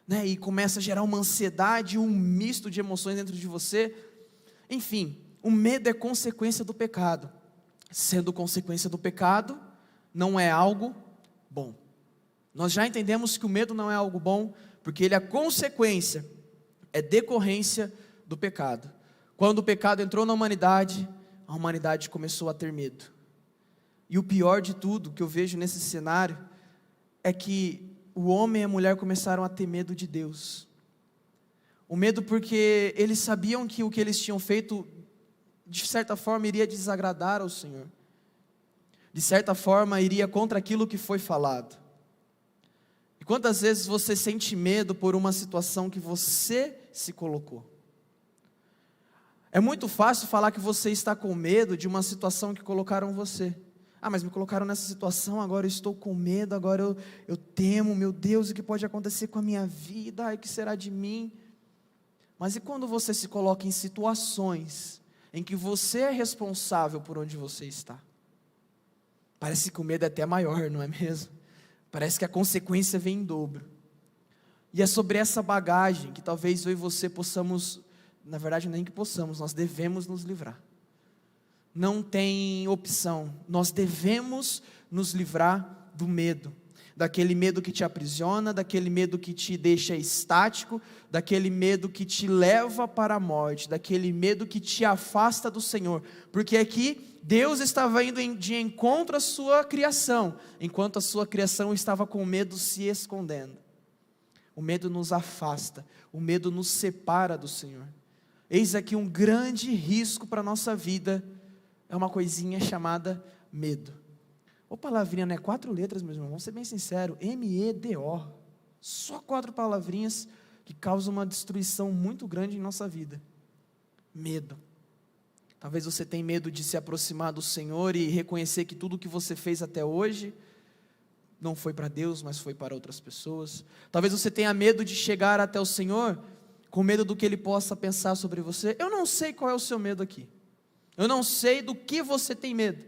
Né? E começa a gerar uma ansiedade, um misto de emoções dentro de você. Enfim, o medo é consequência do pecado. Sendo consequência do pecado, não é algo bom. Nós já entendemos que o medo não é algo bom, porque ele é consequência, é decorrência do pecado. Quando o pecado entrou na humanidade, a humanidade começou a ter medo. E o pior de tudo que eu vejo nesse cenário é que o homem e a mulher começaram a ter medo de Deus. O medo porque eles sabiam que o que eles tinham feito, de certa forma, iria desagradar ao Senhor. De certa forma, iria contra aquilo que foi falado. E quantas vezes você sente medo por uma situação que você se colocou? É muito fácil falar que você está com medo de uma situação que colocaram você. Ah, mas me colocaram nessa situação, agora eu estou com medo, agora eu temo, meu Deus, o que pode acontecer com a minha vida? Ai, o que será de mim? Mas e quando você se coloca em situações em que você é responsável por onde você está? Parece que o medo é até maior, não é mesmo? Parece que a consequência vem em dobro. E é sobre essa bagagem que talvez eu e você possamos, na verdade nem que possamos, nós devemos nos livrar. Não tem opção, nós devemos nos livrar do medo. Daquele medo que te aprisiona, daquele medo que te deixa estático, daquele medo que te leva para a morte, daquele medo que te afasta do Senhor. Porque aqui Deus estava indo de encontro à sua criação, enquanto a sua criação estava com medo se escondendo. O medo nos afasta, o medo nos separa do Senhor. Eis aqui um grande risco para a nossa vida, é uma coisinha chamada medo. Ô palavrinha, não é 4 letras, meus irmãos, vamos ser bem sinceros, M-E-D-O, só 4 palavrinhas que causam uma destruição muito grande em nossa vida. Medo. Talvez você tenha medo de se aproximar do Senhor e reconhecer que tudo o que você fez até hoje não foi para Deus, mas foi para outras pessoas. Talvez você tenha medo de chegar até o Senhor com medo do que Ele possa pensar sobre você. Eu não sei qual é o seu medo aqui. Eu não sei do que você tem medo.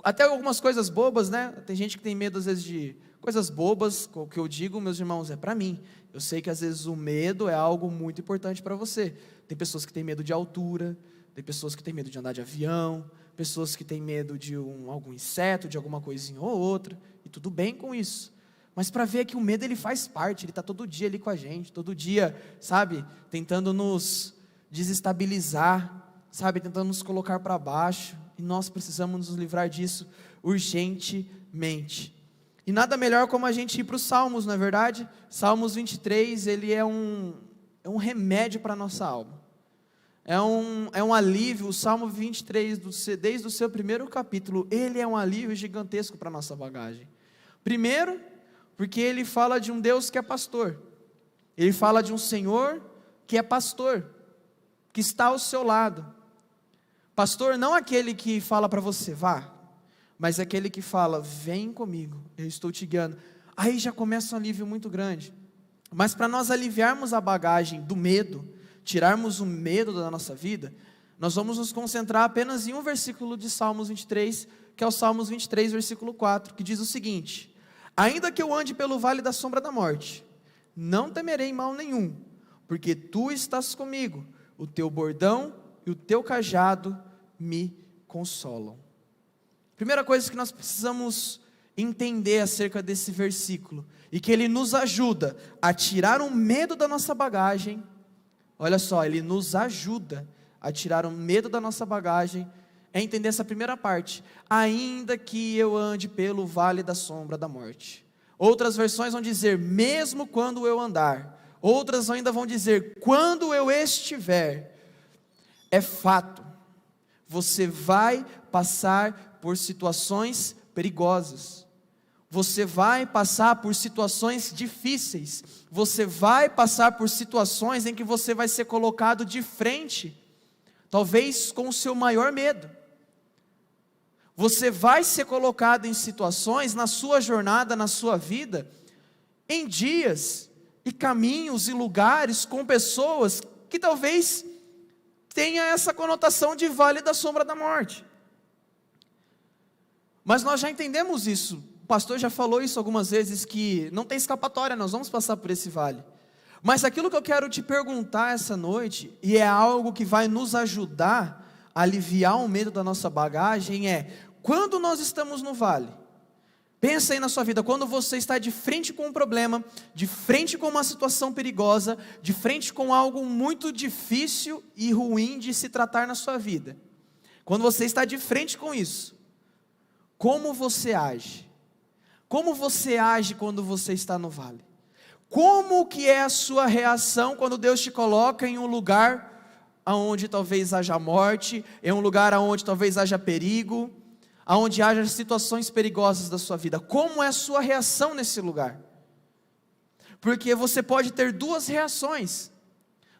Até algumas coisas bobas, né? Tem gente que tem medo às vezes de coisas bobas. O que eu digo, meus irmãos, é para mim. Eu sei que às vezes o medo é algo muito importante para você. Tem pessoas que têm medo de altura, tem pessoas que têm medo de andar de avião, pessoas que têm medo de algum inseto, de alguma coisinha ou outra, e tudo bem com isso. Mas para ver que o medo ele faz parte, ele está todo dia ali com a gente, todo dia, sabe, tentando nos desestabilizar, sabe, tentando nos colocar para baixo, e nós precisamos nos livrar disso urgentemente. E nada melhor como a gente ir para os Salmos, não é verdade? Salmos 23, ele é um remédio para a nossa alma. É um alívio. O Salmo 23, desde o seu primeiro capítulo, ele é um alívio gigantesco para a nossa bagagem. Primeiro, porque ele fala de um Deus que é pastor. Ele fala de um Senhor que é pastor, que está ao seu lado. Pastor não aquele que fala para você, vá, mas aquele que fala, vem comigo, eu estou te guiando. Aí já começa um alívio muito grande. Mas para nós aliviarmos a bagagem do medo, tirarmos o medo da nossa vida, nós vamos nos concentrar apenas em um versículo de Salmos 23, que é o Salmos 23, versículo 4, que diz o seguinte: ainda que eu ande pelo vale da sombra da morte, não temerei mal nenhum, porque tu estás comigo, o teu bordão e o teu cajado me consolam. Primeira coisa que nós precisamos entender acerca desse versículo, e que ele nos ajuda a tirar o medo da nossa bagagem. Olha só, ele nos ajuda a tirar o medo da nossa bagagem, é entender essa primeira parte, ainda que eu ande pelo vale da sombra da morte. Outras versões vão dizer, mesmo quando eu andar. Outras ainda vão dizer, quando eu estiver. É fato, você vai passar por situações perigosas, você vai passar por situações difíceis, você vai passar por situações em que você vai ser colocado de frente, talvez com o seu maior medo. Você vai ser colocado em situações na sua jornada, na sua vida, em dias e caminhos e lugares com pessoas que talvez tenha essa conotação de vale da sombra da morte. Mas nós já entendemos isso, o pastor já falou isso algumas vezes, que não tem escapatória, nós vamos passar por esse vale. Mas aquilo que eu quero te perguntar essa noite, e é algo que vai nos ajudar a aliviar o medo da nossa bagagem, é, quando nós estamos no vale, pensa aí na sua vida, quando você está de frente com um problema, de frente com uma situação perigosa, de frente com algo muito difícil e ruim de se tratar na sua vida. Quando você está de frente com isso, como você age? Como você age quando você está no vale? Como que é a sua reação quando Deus te coloca em um lugar onde talvez haja morte, em um lugar onde talvez haja perigo, aonde haja situações perigosas da sua vida? Como é a sua reação nesse lugar? Porque você pode ter duas reações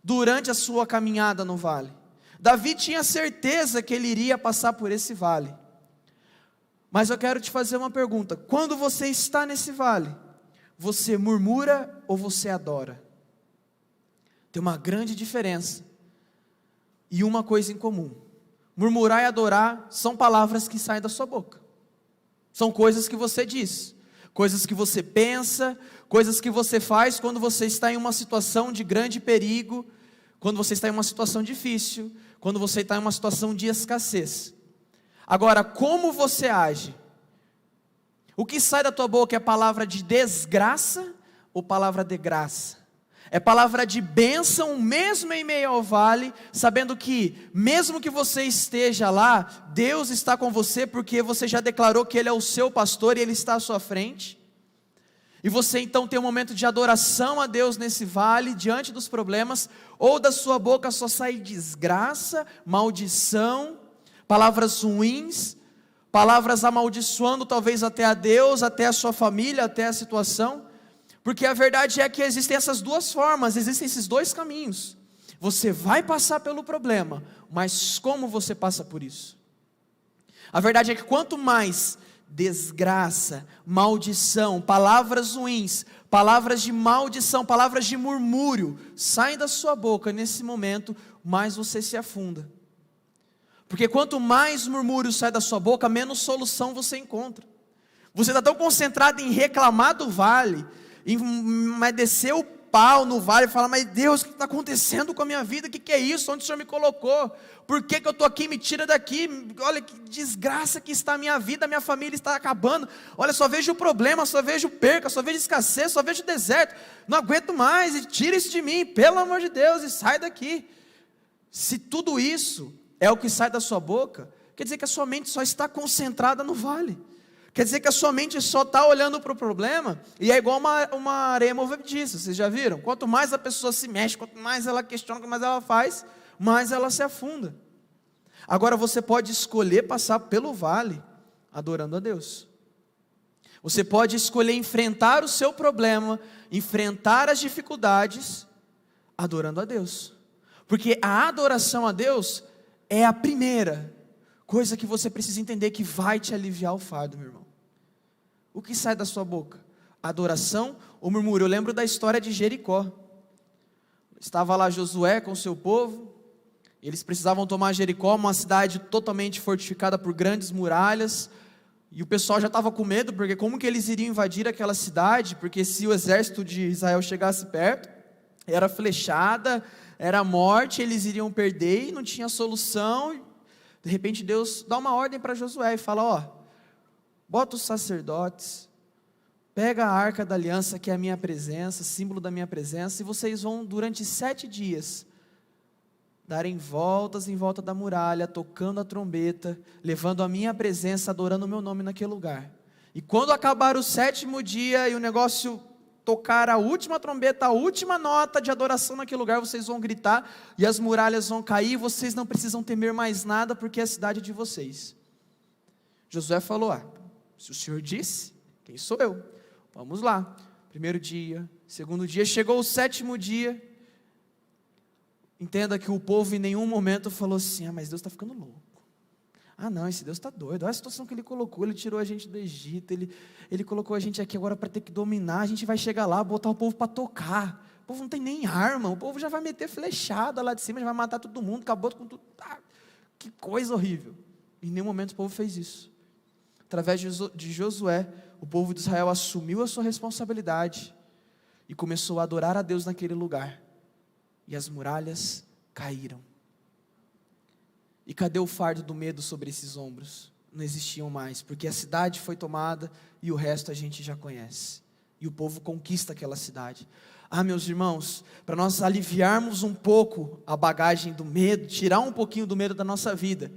durante a sua caminhada no vale. Davi tinha certeza que ele iria passar por esse vale. Mas eu quero te fazer uma pergunta: quando você está nesse vale, você murmura ou você adora? Tem uma grande diferença e uma coisa em comum. Murmurar e adorar são palavras que saem da sua boca, são coisas que você diz. coisas que você pensa, coisas que você faz quando você está em uma situação de grande perigo, quando você está em uma situação difícil, quando você está em uma situação de escassez. Agora, como você age? O que sai da tua boca é palavra de desgraça ou palavra de graça? É palavra de bênção mesmo em meio ao vale, sabendo que mesmo que você esteja lá, Deus está com você, porque você já declarou que Ele é o seu pastor e Ele está à sua frente. E você então tem um momento de adoração a Deus nesse vale, diante dos problemas, ou da sua boca só sai desgraça, maldição, palavras ruins, palavras amaldiçoando talvez até a Deus, até a sua família, até a situação. Porque a verdade é que existem essas duas formas, existem esses dois caminhos. Você vai passar pelo problema, mas como você passa por isso? A verdade é que quanto mais desgraça, maldição, palavras ruins, palavras de maldição, palavras de murmúrio saem da sua boca nesse momento, mais você se afunda. Porque quanto mais murmúrio sai da sua boca, menos solução você encontra. Você está tão concentrado em reclamar do vale, mas descer o pau no vale e falar, mas Deus, o que está acontecendo com a minha vida? O que é isso? Onde o Senhor me colocou? Por que eu estou aqui? Me tira daqui, olha que desgraça que está a minha vida, a minha família está acabando, olha, só vejo problema, só vejo perca, só vejo escassez, só vejo deserto, não aguento mais, e tira isso de mim, pelo amor de Deus, e sai daqui. Se tudo isso é o que sai da sua boca, quer dizer que a sua mente só está concentrada no vale. Quer dizer que a sua mente só está olhando para o problema, e é igual uma areia movediça, vocês já viram? Quanto mais a pessoa se mexe, quanto mais ela questiona, quanto mais ela faz, mais ela se afunda. Agora você pode escolher passar pelo vale, adorando a Deus. Você pode escolher enfrentar o seu problema, enfrentar as dificuldades, adorando a Deus. Porque a adoração a Deus é a primeira coisa que você precisa entender que vai te aliviar o fardo, meu irmão. O que sai da sua boca? Adoração ou murmúrio? Eu lembro da história de Jericó. Estava lá Josué com o seu povo, eles precisavam tomar Jericó, uma cidade totalmente fortificada por grandes muralhas, e o pessoal já estava com medo, porque como que eles iriam invadir aquela cidade? Porque se o exército de Israel chegasse perto, era flechada, era morte, eles iriam perder e não tinha solução. De repente Deus dá uma ordem para Josué e fala, bota os sacerdotes, pega a arca da aliança, que é a minha presença, símbolo da minha presença, e vocês vão durante 7 dias, darem voltas em volta da muralha, tocando a trombeta, levando a minha presença, adorando o meu nome naquele lugar. E quando acabar o 7º dia e o negócio tocar a última trombeta, a última nota de adoração naquele lugar, vocês vão gritar e as muralhas vão cair, vocês não precisam temer mais nada, porque a cidade é de vocês. Josué falou, se o Senhor disse, quem sou eu? Vamos lá. 1º dia, 2º dia, chegou o 7º dia. Entenda que o povo em nenhum momento falou assim, mas Deus está ficando louco. Não, esse Deus está doido, olha a situação que Ele colocou, Ele tirou a gente do Egito, Ele colocou a gente aqui agora para ter que dominar, a gente vai chegar lá, botar o povo para tocar, o povo não tem nem arma, o povo já vai meter flechada lá de cima, já vai matar todo mundo, acabou com tudo, que coisa horrível. Em nenhum momento o povo fez isso. Através de Josué, o povo de Israel assumiu a sua responsabilidade, e começou a adorar a Deus naquele lugar, e as muralhas caíram. E cadê o fardo do medo sobre esses ombros? Não existiam mais, porque a cidade foi tomada e o resto a gente já conhece. E o povo conquista aquela cidade. Meus irmãos, para nós aliviarmos um pouco a bagagem do medo, tirar um pouquinho do medo da nossa vida,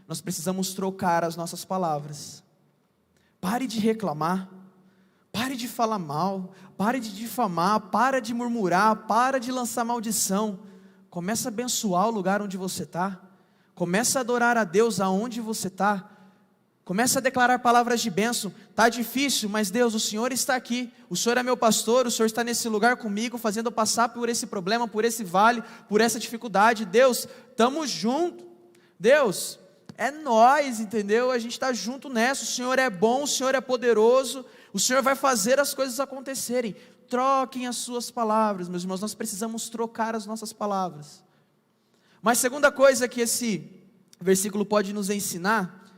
nós precisamos trocar as nossas palavras. Pare de reclamar, pare de falar mal, pare de difamar, para de murmurar, para de lançar maldição. Comece a abençoar o lugar onde você está. Comece a adorar a Deus aonde você está. Comece a declarar palavras de bênção. Está difícil, mas Deus, o Senhor está aqui. O Senhor é meu pastor, o Senhor está nesse lugar comigo, fazendo eu passar por esse problema, por esse vale, por essa dificuldade. Deus, estamos juntos. Deus, é nós, entendeu? A gente está junto nessa. O Senhor é bom, o Senhor é poderoso. O Senhor vai fazer as coisas acontecerem. Troquem as suas palavras, meus irmãos. Nós precisamos trocar as nossas palavras. Mas segunda coisa que esse versículo pode nos ensinar,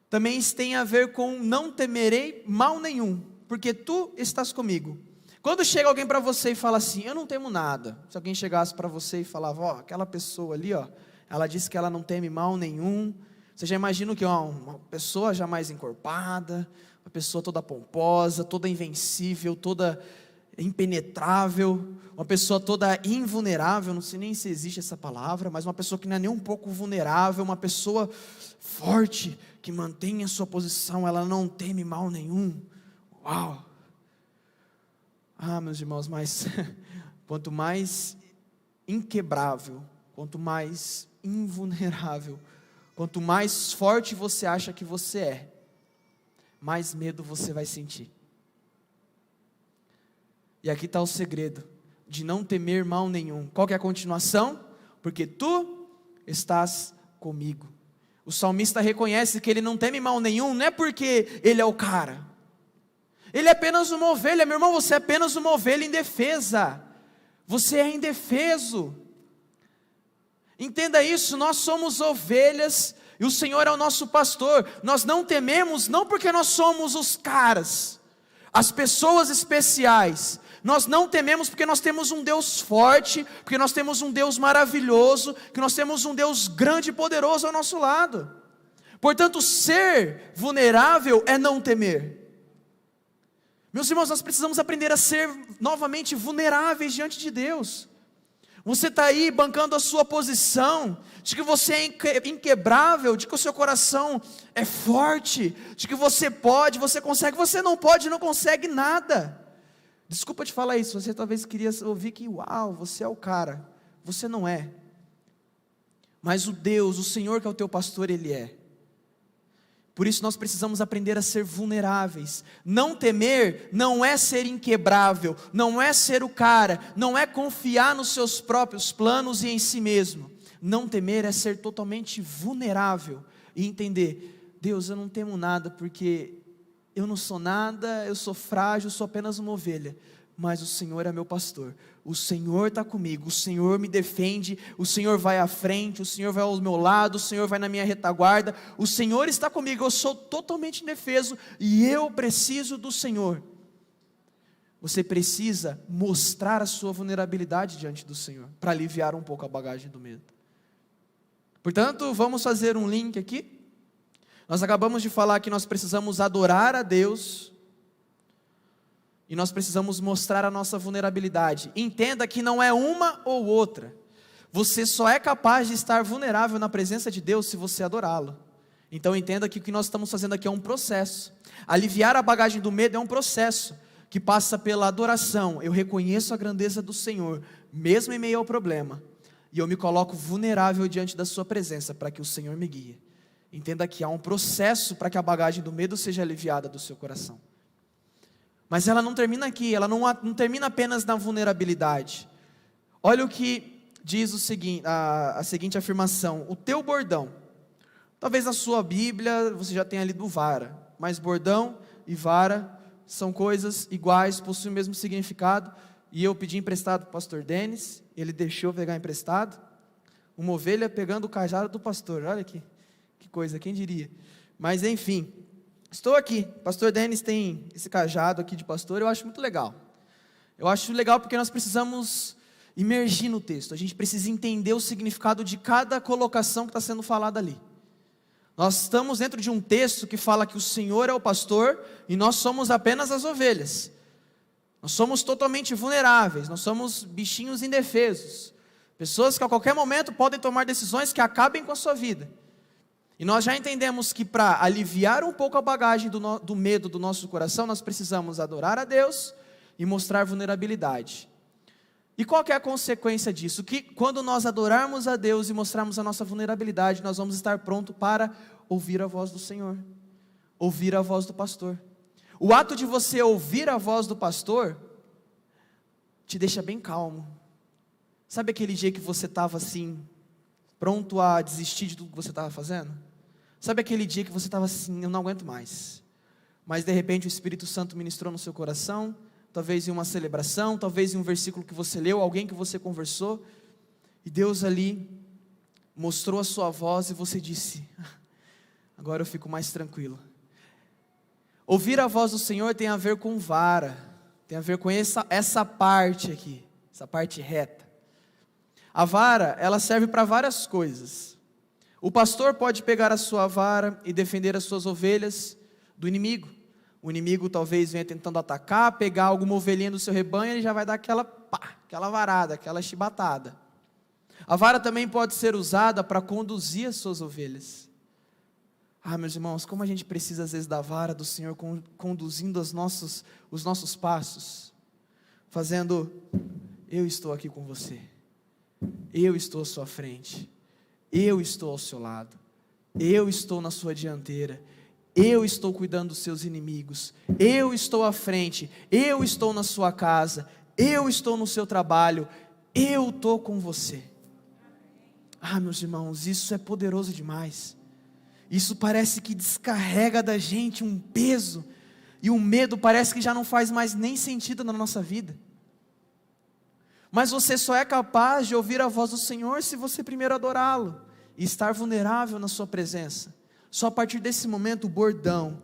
também tem a ver com não temerei mal nenhum. porque tu estás comigo. Quando chega alguém para você e fala assim, eu não temo nada. Se alguém chegasse para você e falava, ó, aquela pessoa ali, ó, ela disse que ela não teme mal nenhum. Você já imagina que uma pessoa jamais encorpada, uma pessoa toda pomposa, toda invencível, toda impenetrável, uma pessoa toda invulnerável, não sei nem se existe essa palavra, mas uma pessoa que não é nem um pouco vulnerável, uma pessoa forte, que mantém a sua posição, ela não teme mal nenhum. Uau! Meus irmãos, mas quanto mais inquebrável, quanto mais invulnerável, quanto mais forte você acha que você é, mais medo você vai sentir. E aqui está o segredo, de não temer mal nenhum. Qual que é a continuação? Porque tu estás comigo. O salmista reconhece que ele não teme mal nenhum, não é porque ele é o cara. Ele é apenas uma ovelha, meu irmão, você é apenas uma ovelha indefesa. Você é indefeso. Entenda isso, nós somos ovelhas e o Senhor é o nosso pastor. Nós não tememos, não porque nós somos os caras, as pessoas especiais. Nós não tememos porque nós temos um Deus forte, porque nós temos um Deus maravilhoso, que nós temos um Deus grande e poderoso ao nosso lado. Portanto, ser vulnerável é não temer. Meus irmãos, nós precisamos aprender a ser novamente vulneráveis diante de Deus. Você está aí bancando a sua posição, de que você é inquebrável, de que o seu coração é forte, de que você pode, você consegue, você não pode, não consegue nada. Desculpa te falar isso, você talvez queria ouvir que, uau, você é o cara. Você não é. Mas o Deus, o Senhor que é o teu pastor, Ele é. Por isso nós precisamos aprender a ser vulneráveis. Não temer não é ser inquebrável, não é ser o cara, não é confiar nos seus próprios planos e em si mesmo. Não temer é ser totalmente vulnerável e entender, Deus, eu não temo nada porque eu não sou nada, eu sou frágil, eu sou apenas uma ovelha, mas o Senhor é meu pastor, o Senhor está comigo, o Senhor me defende, o Senhor vai à frente, o Senhor vai ao meu lado, o Senhor vai na minha retaguarda, o Senhor está comigo, eu sou totalmente indefeso e eu preciso do Senhor. Você precisa mostrar a sua vulnerabilidade diante do Senhor, para aliviar um pouco a bagagem do medo. Portanto, vamos fazer um link aqui. Nós acabamos de falar que nós precisamos adorar a Deus e nós precisamos mostrar a nossa vulnerabilidade. Entenda que não é uma ou outra. Você só é capaz de estar vulnerável na presença de Deus se você adorá-lo. Então entenda que o que nós estamos fazendo aqui é um processo. Aliviar a bagagem do medo é um processo que passa pela adoração. Eu reconheço a grandeza do Senhor, mesmo em meio ao problema, e eu me coloco vulnerável diante da sua presença para que o Senhor me guie. Entenda que há um processo para que a bagagem do medo seja aliviada do seu coração. Mas ela não termina aqui, ela não termina apenas na vulnerabilidade. Olha o que diz a seguinte afirmação: o teu bordão. Talvez na sua Bíblia você já tenha lido vara, mas bordão e vara são coisas iguais, possuem o mesmo significado. E eu pedi emprestado para o pastor Denis, ele deixou pegar emprestado. Uma ovelha pegando o cajado do pastor, olha aqui. Que coisa, quem diria? Mas enfim, estou aqui, pastor Denis tem esse cajado aqui de pastor, eu acho muito legal. Eu acho legal porque nós precisamos imergir no texto, a gente precisa entender o significado de cada colocação que está sendo falada ali. Nós estamos dentro de um texto que fala que o Senhor é o pastor e nós somos apenas as ovelhas. Nós somos totalmente vulneráveis, nós somos bichinhos indefesos, pessoas que a qualquer momento podem tomar decisões que acabem com a sua vida. E nós já entendemos que para aliviar um pouco a bagagem do medo do nosso coração, nós precisamos adorar a Deus e mostrar vulnerabilidade. E qual que é a consequência disso? Que quando nós adorarmos a Deus e mostrarmos a nossa vulnerabilidade, nós vamos estar prontos para ouvir a voz do Senhor, ouvir a voz do pastor. O ato de você ouvir a voz do pastor te deixa bem calmo. Sabe aquele dia que você estava assim, pronto a desistir de tudo que você estava fazendo? Sabe aquele dia que você estava assim, eu não aguento mais, mas de repente o Espírito Santo ministrou no seu coração, talvez em uma celebração, talvez em um versículo que você leu, alguém que você conversou, e Deus ali mostrou a sua voz e você disse, agora eu fico mais tranquilo. Ouvir a voz do Senhor tem a ver com vara, tem a ver com essa parte aqui, essa parte reta. A vara, ela serve para várias coisas. O pastor pode pegar a sua vara e defender as suas ovelhas do inimigo. O inimigo talvez venha tentando atacar, pegar alguma ovelhinha do seu rebanho, ele já vai dar aquela varada, aquela chibatada. A vara também pode ser usada para conduzir as suas ovelhas. Meus irmãos, como a gente precisa às vezes da vara do Senhor conduzindo os nossos passos, fazendo, eu estou aqui com você, eu estou à sua frente, eu estou ao seu lado, eu estou na sua dianteira, eu estou cuidando dos seus inimigos, eu estou à frente, eu estou na sua casa, eu estou no seu trabalho, eu estou com você. Meus irmãos, isso é poderoso demais. Isso parece que descarrega da gente um peso, e o medo parece que já não faz mais nem sentido na nossa vida. Mas você só é capaz de ouvir a voz do Senhor se você primeiro adorá-lo e estar vulnerável na sua presença. Só a partir desse momento o bordão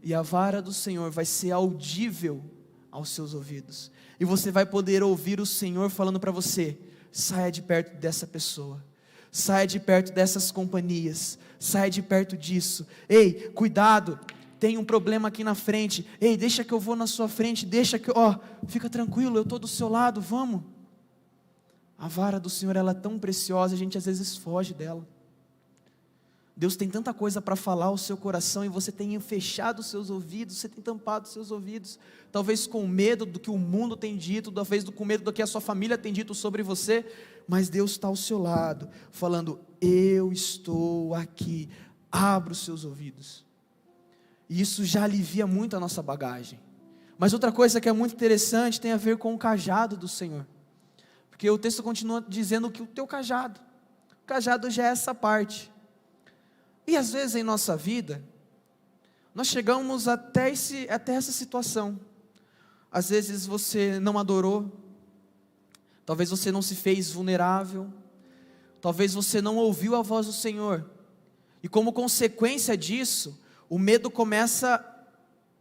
e a vara do Senhor vai ser audível aos seus ouvidos, e você vai poder ouvir o Senhor falando para você: saia de perto dessa pessoa, saia de perto dessas companhias, saia de perto disso, ei, cuidado, tem um problema aqui na frente, ei, deixa que eu vou na sua frente, fica tranquilo, eu estou do seu lado, vamos. A vara do Senhor, ela é tão preciosa, a gente às vezes foge dela. Deus tem tanta coisa para falar ao seu coração, e você tem fechado os seus ouvidos, você tem tampado os seus ouvidos, talvez com medo do que o mundo tem dito, talvez com medo do que a sua família tem dito sobre você, mas Deus está ao seu lado, falando: eu estou aqui, abra os seus ouvidos. E isso já alivia muito a nossa bagagem. Mas outra coisa que é muito interessante tem a ver com o cajado do Senhor, porque o texto continua dizendo que o teu cajado já é essa parte. E às vezes em nossa vida, nós chegamos até essa situação. Às vezes você não adorou, talvez você não se fez vulnerável, talvez você não ouviu a voz do Senhor, e como consequência disso, o medo começa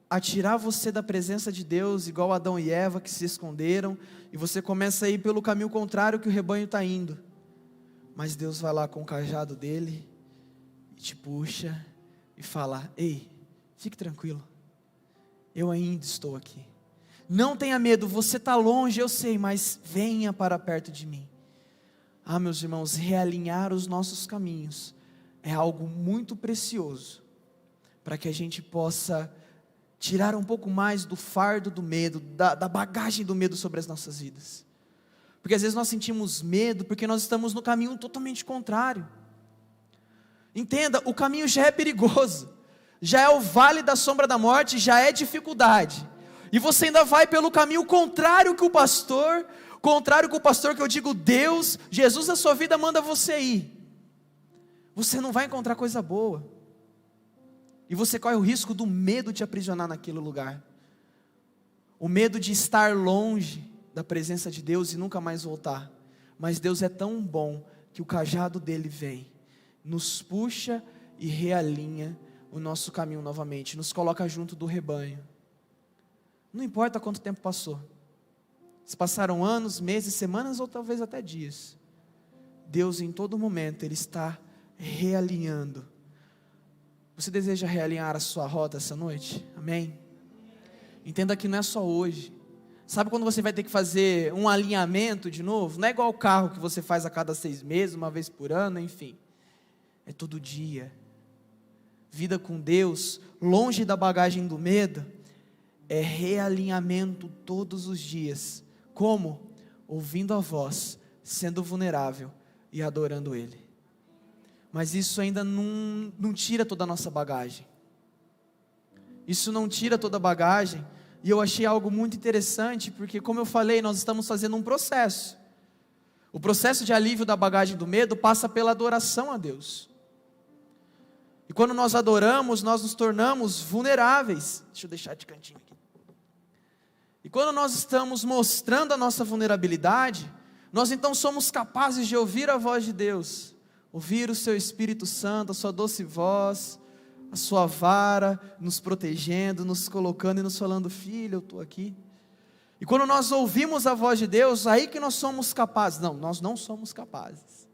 a tirar você da presença de Deus, igual Adão e Eva que se esconderam, e você começa a ir pelo caminho contrário que o rebanho está indo. Mas Deus vai lá com o cajado dele, te puxa e fala: ei, fique tranquilo, eu ainda estou aqui, não tenha medo, você está longe, eu sei, mas venha para perto de mim. Meus irmãos, realinhar os nossos caminhos é algo muito precioso, para que a gente possa tirar um pouco mais do fardo do medo, da bagagem do medo sobre as nossas vidas, porque às vezes nós sentimos medo, porque nós estamos no caminho totalmente contrário. Entenda, o caminho já é perigoso, já é o vale da sombra da morte, já é dificuldade, e você ainda vai pelo caminho contrário que o pastor que eu digo Deus, Jesus na sua vida manda você ir. Você não vai encontrar coisa boa, e você corre o risco do medo te aprisionar naquele lugar, o medo de estar longe da presença de Deus e nunca mais voltar. Mas Deus é tão bom que o cajado dele vem, nos puxa e realinha o nosso caminho novamente, nos coloca junto do rebanho. Não importa quanto tempo passou, se passaram anos, meses, semanas ou talvez até dias, Deus em todo momento Ele está realinhando. Você deseja realinhar a sua rota essa noite? Amém? Entenda que não é só hoje. Sabe quando você vai ter que fazer um alinhamento de novo? Não é igual o carro que você faz a cada 6 meses, uma vez por ano, enfim. É todo dia. Vida com Deus, longe da bagagem do medo, é realinhamento todos os dias. Como? Ouvindo a voz, sendo vulnerável e adorando Ele. Mas isso ainda não tira toda a nossa bagagem. Isso não tira toda a bagagem. E eu achei algo muito interessante, porque como eu falei, nós estamos fazendo um processo. O processo de alívio da bagagem do medo passa pela adoração a Deus. E quando nós adoramos, nós nos tornamos vulneráveis. Deixa eu deixar de cantinho aqui. E quando nós estamos mostrando a nossa vulnerabilidade, nós então somos capazes de ouvir a voz de Deus, ouvir o seu Espírito Santo, a sua doce voz, a sua vara, nos protegendo, nos colocando e nos falando: filho, eu estou aqui. E quando nós ouvimos a voz de Deus, aí que nós somos capazes. Não, nós não somos capazes,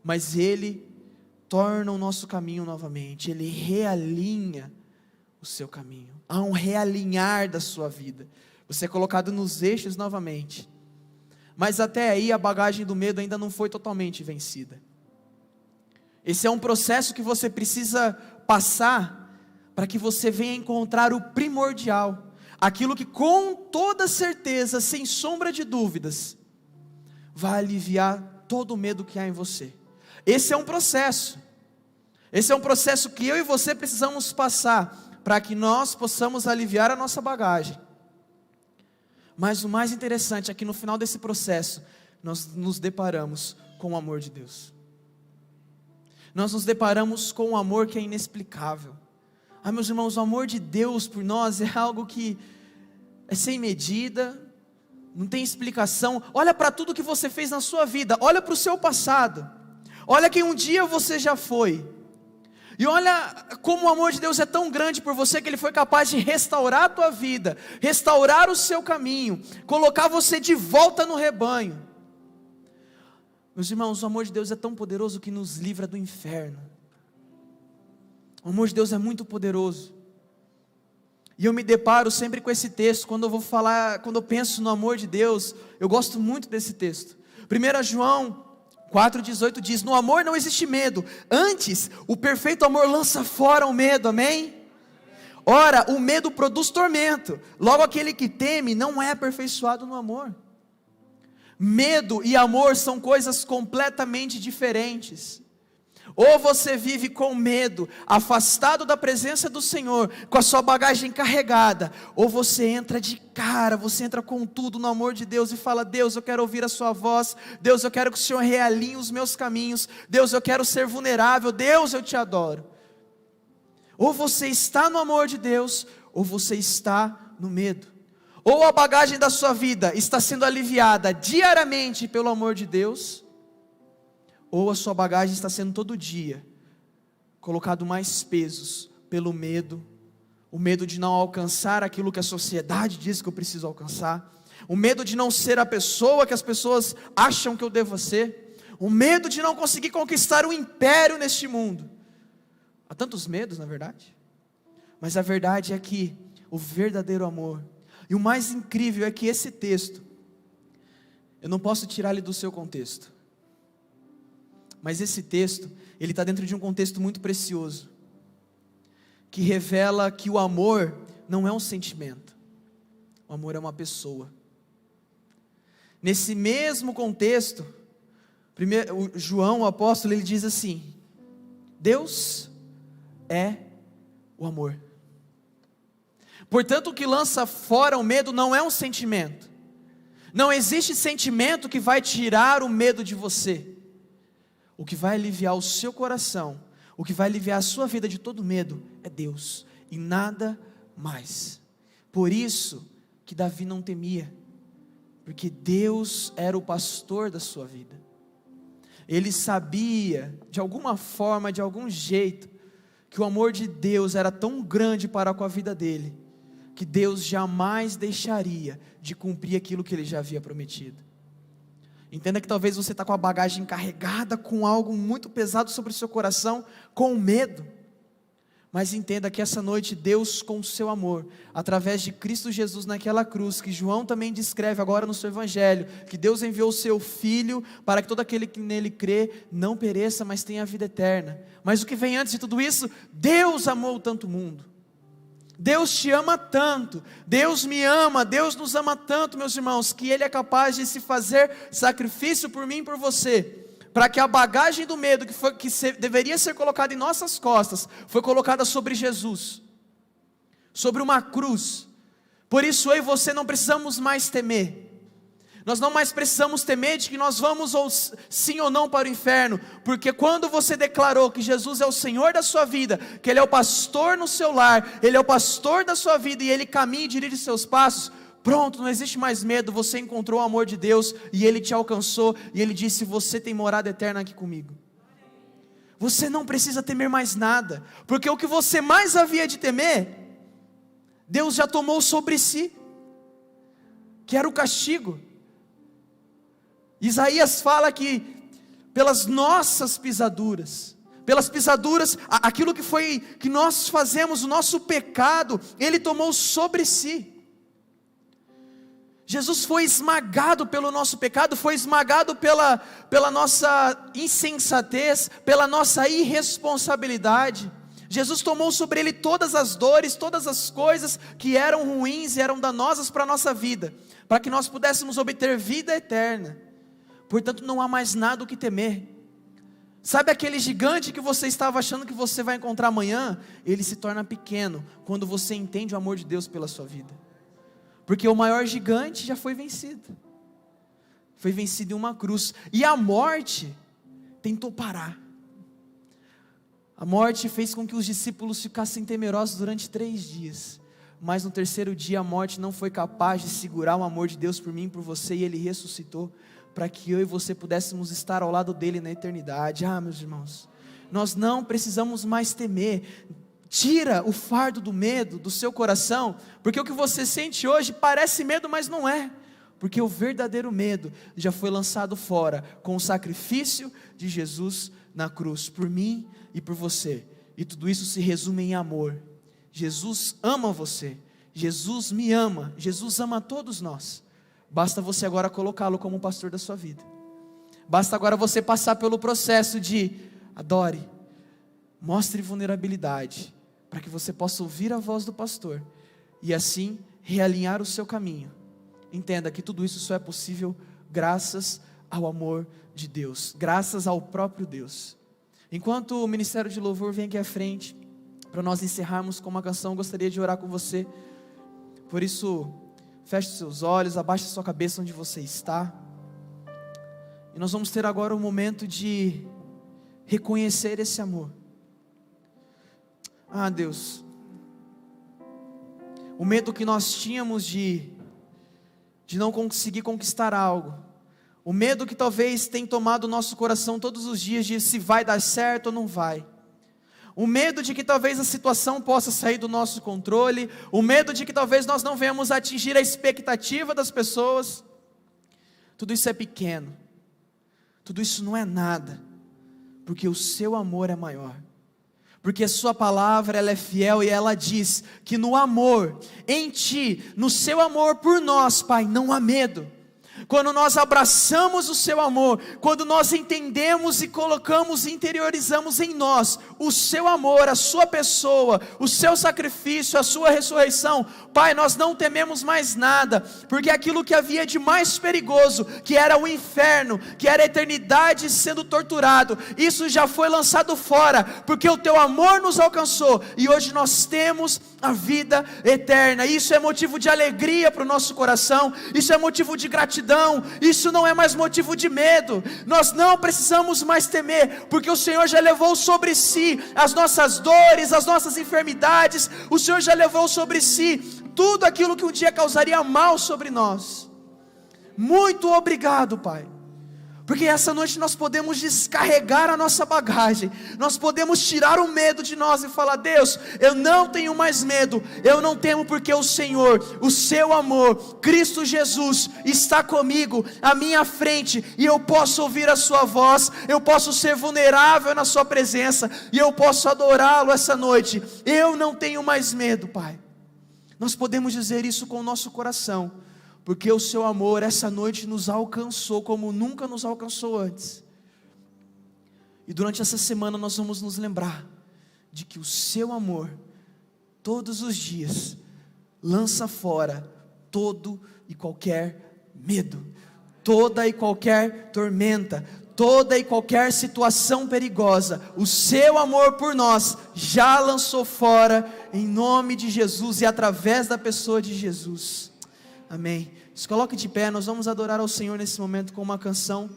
mas Ele torna o nosso caminho novamente, Ele realinha o seu caminho. Há um realinhar da sua vida, você é colocado nos eixos novamente. Mas até aí a bagagem do medo ainda não foi totalmente vencida. Esse é um processo que você precisa passar, para que você venha encontrar o primordial, aquilo que com toda certeza, sem sombra de dúvidas, vai aliviar todo o medo que há em você. Esse é um processo que eu e você precisamos passar, para que nós possamos aliviar a nossa bagagem. Mas o mais interessante é que no final desse processo, nós nos deparamos com o amor de Deus. Nós nos deparamos com um amor que é inexplicável. Meus irmãos, o amor de Deus por nós é algo que é sem medida, não tem explicação. Olha para tudo que você fez na sua vida, olha para o seu passado, olha quem um dia você já foi, e olha como o amor de Deus é tão grande por você, que Ele foi capaz de restaurar a tua vida, restaurar o seu caminho, colocar você de volta no rebanho. Meus irmãos, o amor de Deus é tão poderoso que nos livra do inferno. O amor de Deus é muito poderoso. E eu me deparo sempre com esse texto, quando eu penso no amor de Deus, eu gosto muito desse texto. 1 João 4,18 diz: no amor não existe medo, antes o perfeito amor lança fora o medo, amém? Ora, o medo produz tormento, logo aquele que teme não é aperfeiçoado no amor. Medo e amor são coisas completamente diferentes. Ou você vive com medo, afastado da presença do Senhor, com a sua bagagem carregada, ou você entra de cara, você entra com tudo no amor de Deus e fala: Deus, eu quero ouvir a sua voz, Deus, eu quero que o Senhor realinhe os meus caminhos, Deus, eu quero ser vulnerável, Deus, eu te adoro. Ou você está no amor de Deus, ou você está no medo. Ou a bagagem da sua vida está sendo aliviada diariamente pelo amor de Deus, ou a sua bagagem está sendo todo dia colocado mais pesos pelo medo, o medo de não alcançar aquilo que a sociedade diz que eu preciso alcançar, o medo de não ser a pessoa que as pessoas acham que eu devo ser, o medo de não conseguir conquistar o império neste mundo. Há tantos medos, na verdade, mas a verdade é que o verdadeiro amor, e o mais incrível é que esse texto, eu não posso tirar ele do seu contexto, mas esse texto, ele está dentro de um contexto muito precioso, que revela que o amor não é um sentimento, o amor é uma pessoa. Nesse mesmo contexto, João, o apóstolo, ele diz assim: Deus é o amor. Portanto, o que lança fora o medo não é um sentimento. Não existe sentimento que vai tirar o medo de você. O que vai aliviar o seu coração, o que vai aliviar a sua vida de todo medo, é Deus, e nada mais. Por isso que Davi não temia, porque Deus era o pastor da sua vida. Ele sabia, de alguma forma, de algum jeito, que o amor de Deus era tão grande para com a vida dele, que Deus jamais deixaria de cumprir aquilo que Ele já havia prometido. Entenda que talvez você está com a bagagem carregada, com algo muito pesado sobre o seu coração, com medo. Mas entenda que essa noite Deus, com o seu amor, através de Cristo Jesus naquela cruz, que João também descreve agora no seu evangelho, que Deus enviou o seu Filho, para que todo aquele que nele crê, não pereça, mas tenha a vida eterna. Mas o que vem antes de tudo isso? Deus amou tanto o mundo. Deus te ama tanto, Deus me ama, Deus nos ama tanto, meus irmãos, que Ele é capaz de se fazer sacrifício por mim e por você, para que a bagagem do medo deveria ser colocada em nossas costas, foi colocada sobre Jesus, sobre uma cruz. Por isso eu e você não precisamos mais temer. Nós não mais precisamos temer de que nós vamos sim ou não para o inferno, porque quando você declarou que Jesus é o Senhor da sua vida, que Ele é o pastor no seu lar, Ele é o pastor da sua vida e Ele caminha e dirige seus passos, pronto, não existe mais medo, você encontrou o amor de Deus e Ele te alcançou e Ele disse: você tem morada eterna aqui comigo. Você não precisa temer mais nada, porque o que você mais havia de temer, Deus já tomou sobre si, que era o castigo. Isaías fala que pelas nossas pisaduras, aquilo que nós fazemos, o nosso pecado, Ele tomou sobre si. Jesus foi esmagado pelo nosso pecado, foi esmagado pela nossa insensatez, pela nossa irresponsabilidade. Jesus tomou sobre Ele todas as dores, todas as coisas que eram ruins e eram danosas para a nossa vida, para que nós pudéssemos obter vida eterna. Portanto, não há mais nada o que temer. Sabe aquele gigante que você estava achando que você vai encontrar amanhã? Ele se torna pequeno quando você entende o amor de Deus pela sua vida. Porque o maior gigante já foi vencido. Foi vencido em uma cruz. E a morte tentou parar. A morte fez com que os discípulos ficassem temerosos durante 3 dias. Mas no 3º dia a morte não foi capaz de segurar o amor de Deus por mim e por você. E Ele ressuscitou para que eu e você pudéssemos estar ao lado dEle na eternidade. Meus irmãos, nós não precisamos mais temer. Tira o fardo do medo do seu coração, porque o que você sente hoje parece medo, mas não é, porque o verdadeiro medo já foi lançado fora, com o sacrifício de Jesus na cruz, por mim e por você, e tudo isso se resume em amor. Jesus ama você, Jesus me ama, Jesus ama todos nós. Basta você agora colocá-lo como pastor da sua vida, basta agora você passar pelo processo de adore, mostre vulnerabilidade, para que você possa ouvir a voz do pastor, e assim realinhar o seu caminho. Entenda que tudo isso só é possível graças ao amor de Deus, graças ao próprio Deus. Enquanto o Ministério de Louvor vem aqui à frente, para nós encerrarmos com uma canção, eu gostaria de orar com você. Por isso, feche os seus olhos, abaixe a sua cabeça onde você está, e nós vamos ter agora um momento de reconhecer esse amor. Deus, o medo que nós tínhamos de não conseguir conquistar algo, o medo que talvez tenha tomado o nosso coração todos os dias de se vai dar certo ou não vai, o medo de que talvez a situação possa sair do nosso controle, o medo de que talvez nós não venhamos atingir a expectativa das pessoas, tudo isso é pequeno, tudo isso não é nada, porque o seu amor é maior. Porque a sua palavra ela é fiel e ela diz que no amor, em ti, no seu amor por nós, Pai, não há medo. Quando nós abraçamos o seu amor, quando nós entendemos e colocamos e interiorizamos em nós o seu amor, a sua pessoa, o seu sacrifício, a sua ressurreição, Pai, nós não tememos mais nada, porque aquilo que havia de mais perigoso, que era o inferno, que era a eternidade sendo torturado, isso já foi lançado fora, porque o teu amor nos alcançou, e hoje nós temos a vida eterna. Isso é motivo de alegria para o nosso coração, isso é motivo de gratidão, isso não é mais motivo de medo. Nós não precisamos mais temer, porque o Senhor já levou sobre si as nossas dores, as nossas enfermidades, o Senhor já levou sobre si tudo aquilo que um dia causaria mal sobre nós. Muito obrigado, Pai, porque essa noite nós podemos descarregar a nossa bagagem, nós podemos tirar o medo de nós e falar: Deus, eu não tenho mais medo, eu não temo, porque o Senhor, o seu amor, Cristo Jesus, está comigo, à minha frente, e eu posso ouvir a sua voz, eu posso ser vulnerável na sua presença, e eu posso adorá-lo essa noite. Eu não tenho mais medo, Pai. Nós podemos dizer isso com o nosso coração, porque o seu amor essa noite nos alcançou como nunca nos alcançou antes. E durante essa semana nós vamos nos lembrar de que o seu amor, todos os dias, lança fora todo e qualquer medo, toda e qualquer tormenta, toda e qualquer situação perigosa. O seu amor por nós já lançou fora, em nome de Jesus e através da pessoa de Jesus. Amém. Se coloque de pé, nós vamos adorar ao Senhor nesse momento com uma canção.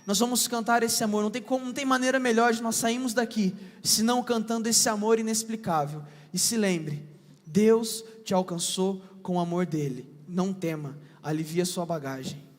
Nós vamos cantar esse amor. Não tem maneira melhor de nós sairmos daqui senão cantando esse amor inexplicável. E se lembre, Deus te alcançou com o amor dele. Não tema, alivie a sua bagagem.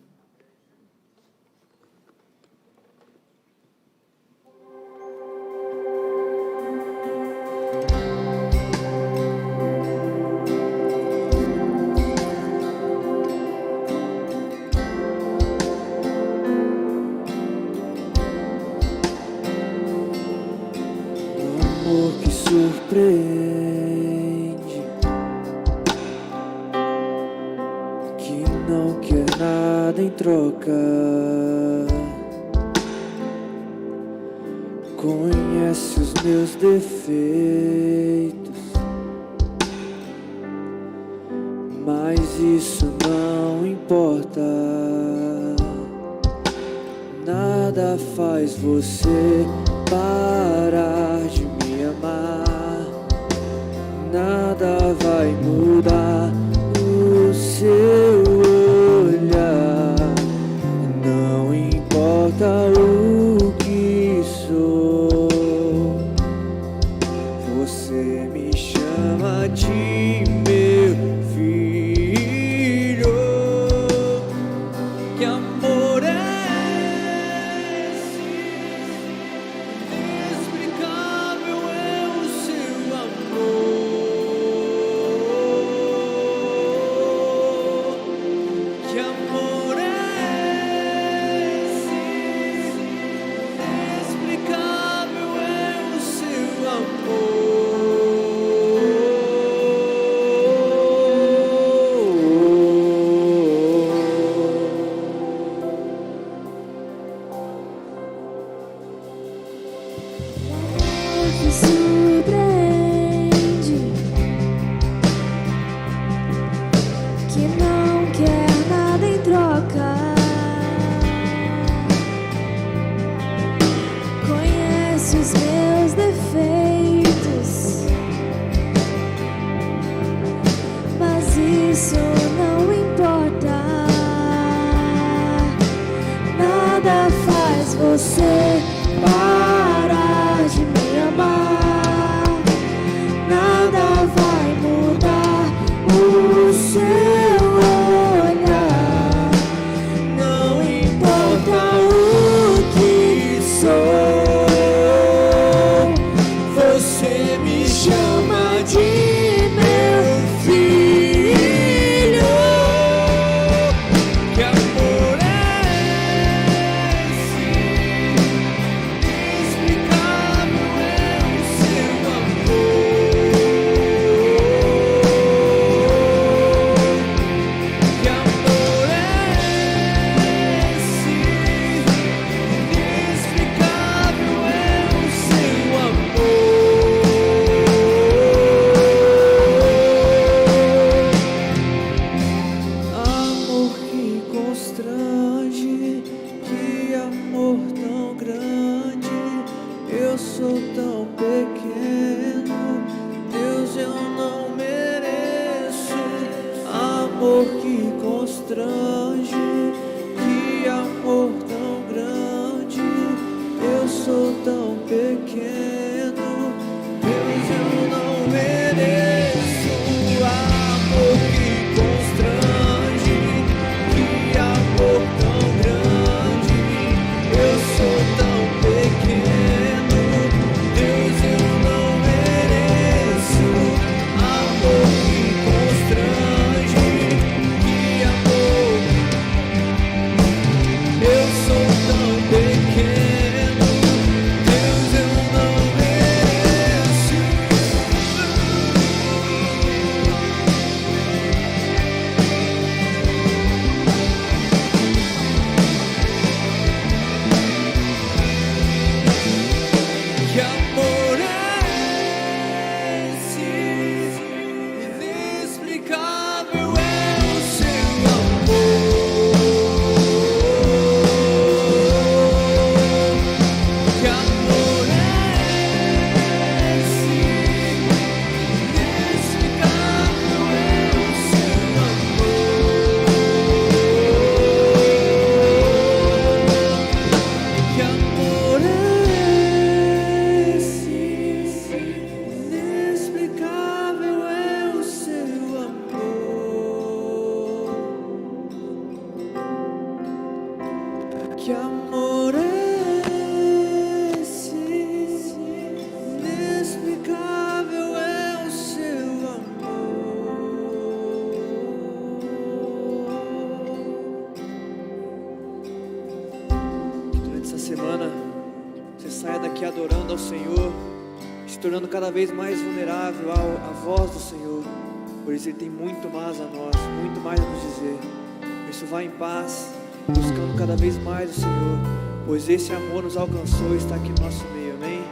que não quer nada em troca. Conhece os meus defeitos, mas isso não importa. Nada faz você parar de me amar. Nada vai mudar o seu olhar. Não importa o que sou, você me chama de meu filho. Que amor é esse? Inexplicável é o seu amor. Que amor é esse? Inexplicável é o seu amor. Que surpreende, que não quer nada em troca. Conhece os meus defeitos, mas isso não importa. Nada faz você parar de me amar. Nada vai mudar o seu olhar. Não importa o que sou, você me chama de meu filho. Que amor é esse? Inexplicável é o seu amor. Que amor é esse? Inexplicável é o seu amor. Amor que constrange, que amor tão grande. Eu sou tão pequeno, Deus, eu não mereço. Amor que constrange, que amor tão grande. Eu sou tão pequeno, Deus, eu não mereço. Amor que constrange, que amor tão grande. Eu sou tão pequeno, Deus, eu não mereço. Amor que constrange, que amor. Eu sou tão pequeno, Deus, eu não mereço. Que amor é esse? Inexplicável é o seu amor. Que amor é esse? Inexplicável é o seu amor. Que amor é esse? Inexplicável é o seu amor. Que amor é esse? Inexplicável é o seu amor. Durante essa semana, você saia daqui adorando ao Senhor, se tornando cada vez mais vulnerável à voz do Senhor. Por isso Ele tem muito mais a nós, muito mais a nos dizer. Por isso vá em paz, buscando cada vez mais o Senhor, pois esse amor nos alcançou e está aqui no nosso meio, amém?